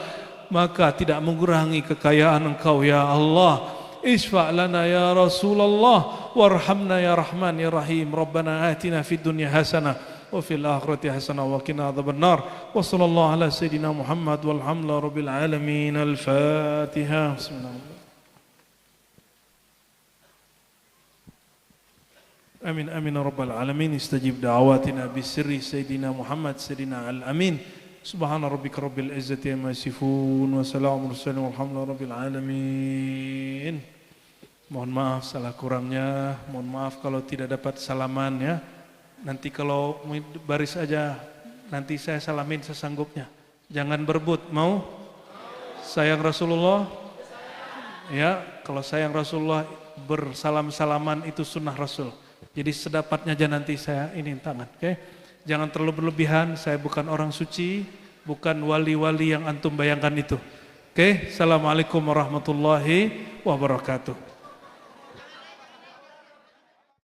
maka tidak mengurangi kekayaan Engkau ya Allah. Ishfa' lana ya Rasulullah warhamna ya Rahman ya Rahim. Rabbana atina fid dunya hasanah wa fil akhirati hasanah wa qina adzabannar. Wa sallallahu ala sayidina Muhammad walhamdulillahi rabbil alamin. Al-Fatihah. Bismillahirrahmanirrahim. Amin amin ya rabbal alamin. Istajib da'awatina bisirri sayidina Muhammad sayidina al-amin. Subhana rabbika rabbil izzati amma yasifun wa salamun mursalin walhamdulillahi rabbil alamin. Mohon maaf salah kurangnya, mohon maaf kalau tidak dapat salaman ya. Nanti kalau baris aja, nanti saya salamin sesanggupnya. Jangan berebut, mau? Sayang Rasulullah? Ya, kalau sayang Rasulullah bersalam-salaman itu sunnah Rasul. Jadi sedapatnya aja nanti saya ini tangan, oke? Jangan terlalu berlebihan, saya bukan orang suci, bukan wali-wali yang antum bayangkan itu. Oke, Assalamualaikum warahmatullahi wabarakatuh.